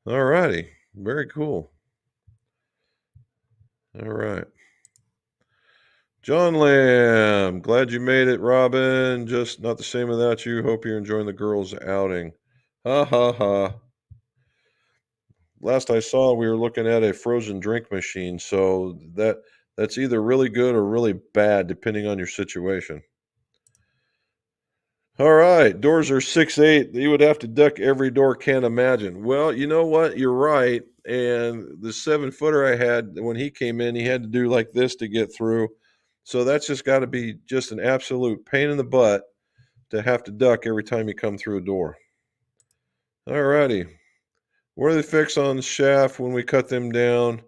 All righty. Very cool. All right. John Lamb, glad you made it, Robin. Just not the same without you. Hope you're enjoying the girls' outing. Ha ha ha. Last I saw, we were looking at a frozen drink machine, so that's either really good or really bad, depending on your situation. All right, doors are 6'8". You would have to duck every door. Can't imagine. Well, you know what? You're right. And the 7-footer I had when he came in, he had to do like this to get through. So that's just got to be just an absolute pain in the butt to have to duck every time you come through a door. All righty. What are they fix on the shaft when we cut them down?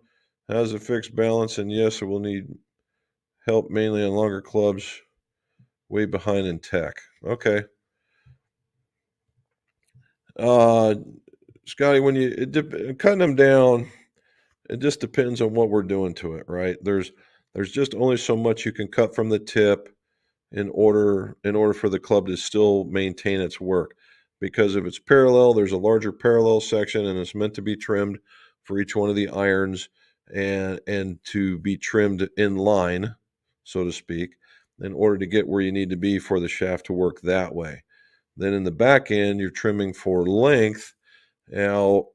How's it fix balance? And yes, it will need help mainly on longer clubs, way behind in tech. Okay. Scotty, when cutting them down, it just depends on what we're doing to it, right? There's just only so much you can cut from the tip in order for the club to still maintain its work. Because if it's parallel, there's a larger parallel section and it's meant to be trimmed for each one of the irons and to be trimmed in line, so to speak, in order to get where you need to be for the shaft to work that way. Then in the back end, you're trimming for length. Now,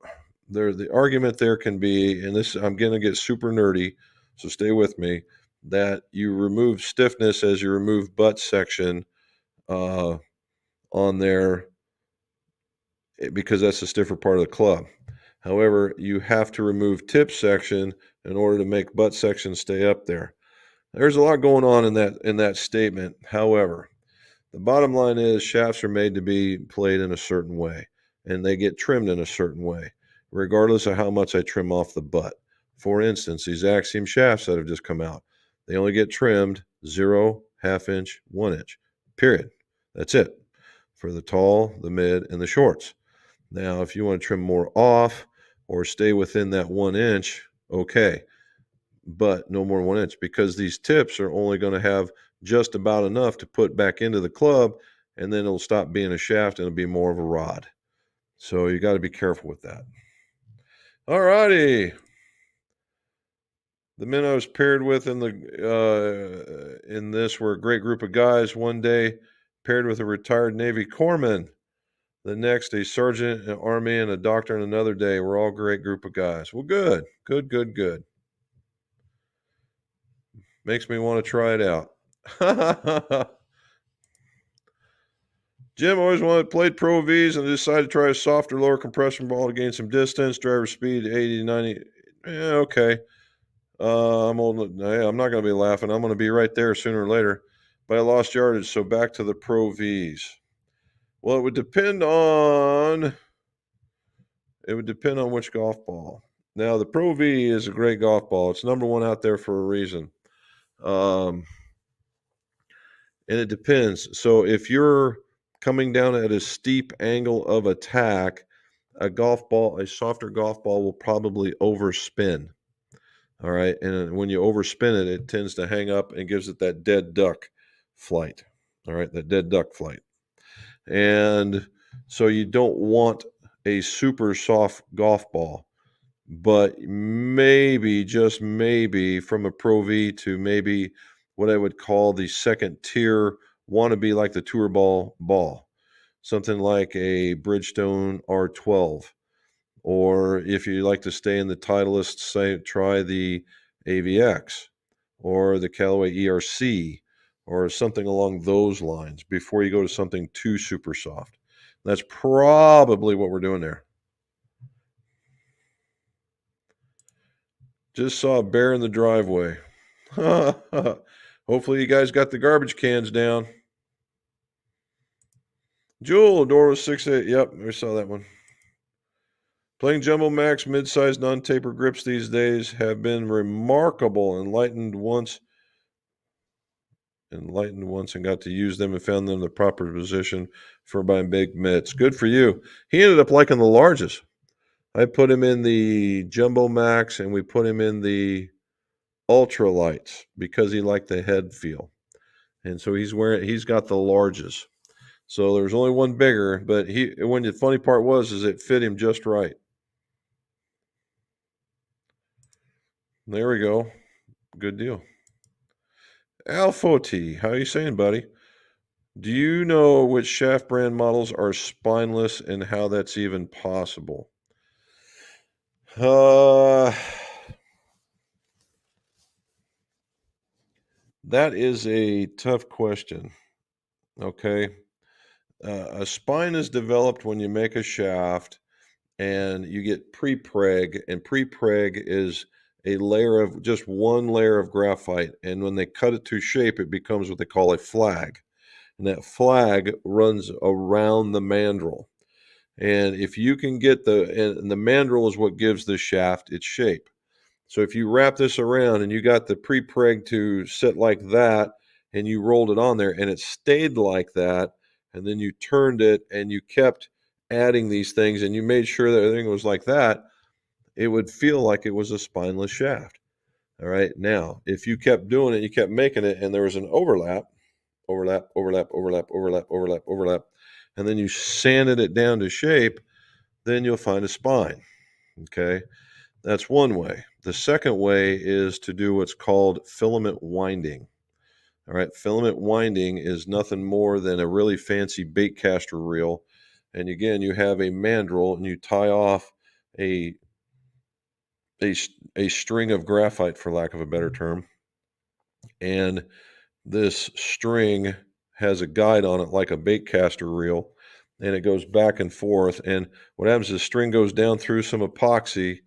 the argument there can be, and this I'm going to get super nerdy, so stay with me, that you remove stiffness as you remove butt section uh, on there because that's the stiffer part of the club. However, you have to remove tip section in order to make butt section stay up there. There's a lot going on in that statement. However, the bottom line is shafts are made to be played in a certain way, and they get trimmed in a certain way, regardless of how much I trim off the butt. For instance, these Axiom shafts that have just come out, they only get trimmed 0, ½ inch, 1 inch, period. That's it for the tall, the mid, and the shorts. Now, if you want to trim more off or stay within that 1 inch, okay, but no more than 1 inch because these tips are only going to have just about enough to put back into the club, and then it'll stop being a shaft and it'll be more of a rod. So you got to be careful with that. All righty. The men I was paired with in this were a great group of guys. One day, paired with a retired Navy corpsman. The next, a sergeant in the Army and a doctor on another day. We're all a great group of guys. Well, good. Makes me want to try it out. Jim always played Pro Vs and decided to try a softer, lower compression ball to gain some distance. Driver speed 80 to 90. Yeah, okay. I'm old. Yeah, I'm not going to be laughing. I'm going to be right there sooner or later. But I lost yardage, so back to the Pro Vs. Well, it would depend on which golf ball. Now, the Pro V is a great golf ball. It's number one out there for a reason. And it depends. So if you're coming down at a steep angle of attack, a softer golf ball will probably overspin. All right. And when you overspin it, it tends to hang up and gives it that dead duck flight. All right. That dead duck flight. And so you don't want a super soft golf ball, but maybe, just maybe, from a Pro V to maybe what I would call the second tier, want to be like the tour ball, something like a Bridgestone R12. Or if you like to stay in the Titleist, say, try the AVX or the Callaway ERC or something along those lines before you go to something too super soft. That's probably what we're doing there. Just saw a bear in the driveway. Hopefully you guys got the garbage cans down. Jewel, door was 6'8". Yep, I saw that one. Playing Jumbo Max mid-sized non-taper grips these days have been remarkable. Enlightened once and got to use them and found them in the proper position for buying big mitts. Good for you. He ended up liking the largest. I put him in the Jumbo Max and we put him in the ultralights because he liked the head feel. And so he's got the largest. So there's only one bigger, but the funny part is it fit him just right. There we go. Good deal. Alfoti, how are you saying, buddy? Do you know which shaft brand models are spineless and how that's even possible? That is a tough question. Okay. A spine is developed when you make a shaft and you get pre-preg, and pre-preg is just one layer of graphite. And when they cut it to shape, it becomes what they call a flag. And that flag runs around the mandrel. And if you can get and the mandrel is what gives the shaft its shape. So if you wrap this around and you got the pre-preg to sit like that and you rolled it on there and it stayed like that, and then you turned it and you kept adding these things and you made sure that everything was like that, it would feel like it was a spineless shaft. All right. Now, if you kept doing it, you kept making it, and there was an overlap, and then you sanded it down to shape, then you'll find a spine. Okay. That's one way. The second way is to do what's called filament winding. All right. Filament winding is nothing more than a really fancy bait caster reel. And again, you have a mandrel and you tie off a string of graphite, for lack of a better term. And this string has a guide on it like a bait caster reel, and it goes back and forth. And what happens is the string goes down through some epoxy,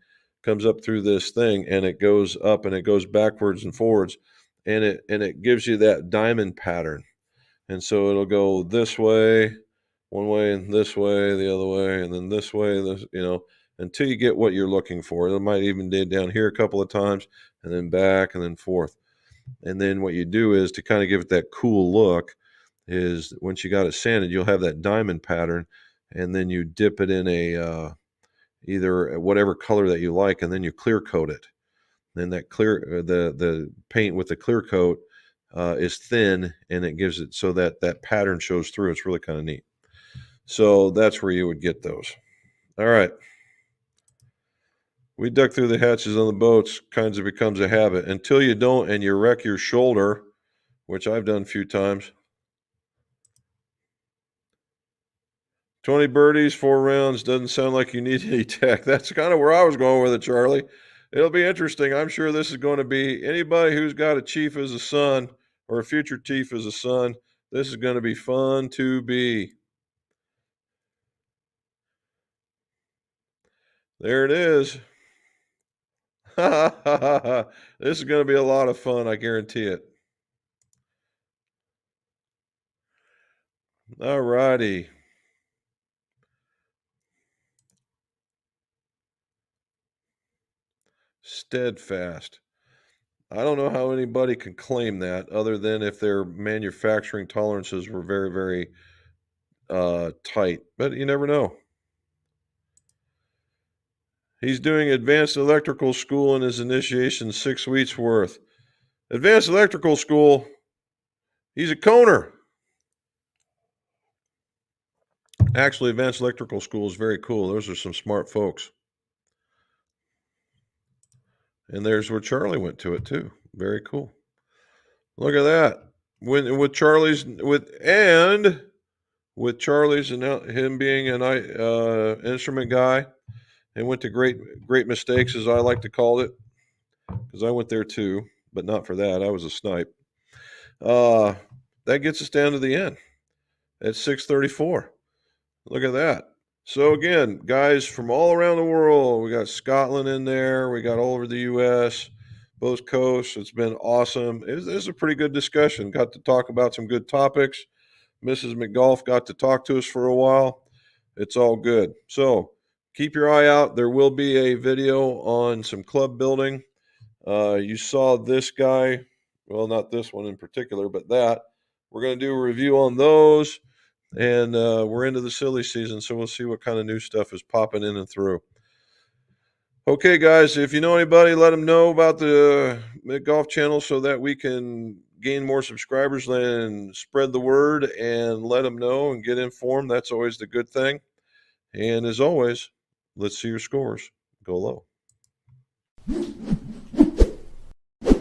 comes up through this thing, and it goes up and it goes backwards and forwards, and it gives you that diamond pattern. And so it'll go this way, one way, and this way, the other way, and then this way, until you get what you're looking for. It might even dig down here a couple of times, and then back, and then forth. And then what you do is, to kind of give it that cool look, is once you got it sanded, you'll have that diamond pattern, and then you dip it in either whatever color that you like, and then you clear coat it. Then that the paint with the clear coat is thin, and it gives it so that pattern shows through. It's really kind of neat. So that's where you would get those. All right. We duck through the hatches on the boats. Kinds of becomes a habit until you don't, and you wreck your shoulder, which I've done a few times. 20 birdies, 4 rounds. Doesn't sound like you need any tech. That's kind of where I was going with it, Charlie. It'll be interesting. I'm sure this is going to be anybody who's got a chief as a son or a future chief as a son. This is going to be fun to be. There it is. This is going to be a lot of fun. I guarantee it. All righty. Steadfast. I don't know how anybody can claim that other than if their manufacturing tolerances were very, very tight, but you never know. He's doing advanced electrical school, and his initiation 6 weeks worth. Advanced electrical school. He's a coner. Actually, advanced electrical school is very cool. Those are some smart folks. And there's where Charlie went to it too. Very cool. Look at that. With Charlie's and him being an instrument guy, and went to great mistakes, as I like to call it, because I went there too, but not for that. I was a snipe. That gets us down to the end at 6:34. Look at that. So again, guys from all around the world, we got Scotland in there, we got all over the U.S., both coasts. It's been awesome. It was a pretty good discussion. Got to talk about some good topics. Mrs. McGolf got to talk to us for a while. It's all good. So keep your eye out. There will be a video on some club building. You saw this guy. Well, not this one in particular, but that. We're going to do a review on those. And we're into the silly season, so we'll see what kind of new stuff is popping in and through. Okay, guys, if you know anybody, let them know about the McGolf channel so that we can gain more subscribers and spread the word and let them know and get informed. That's always the good thing. And as always, let's see your scores. Go low.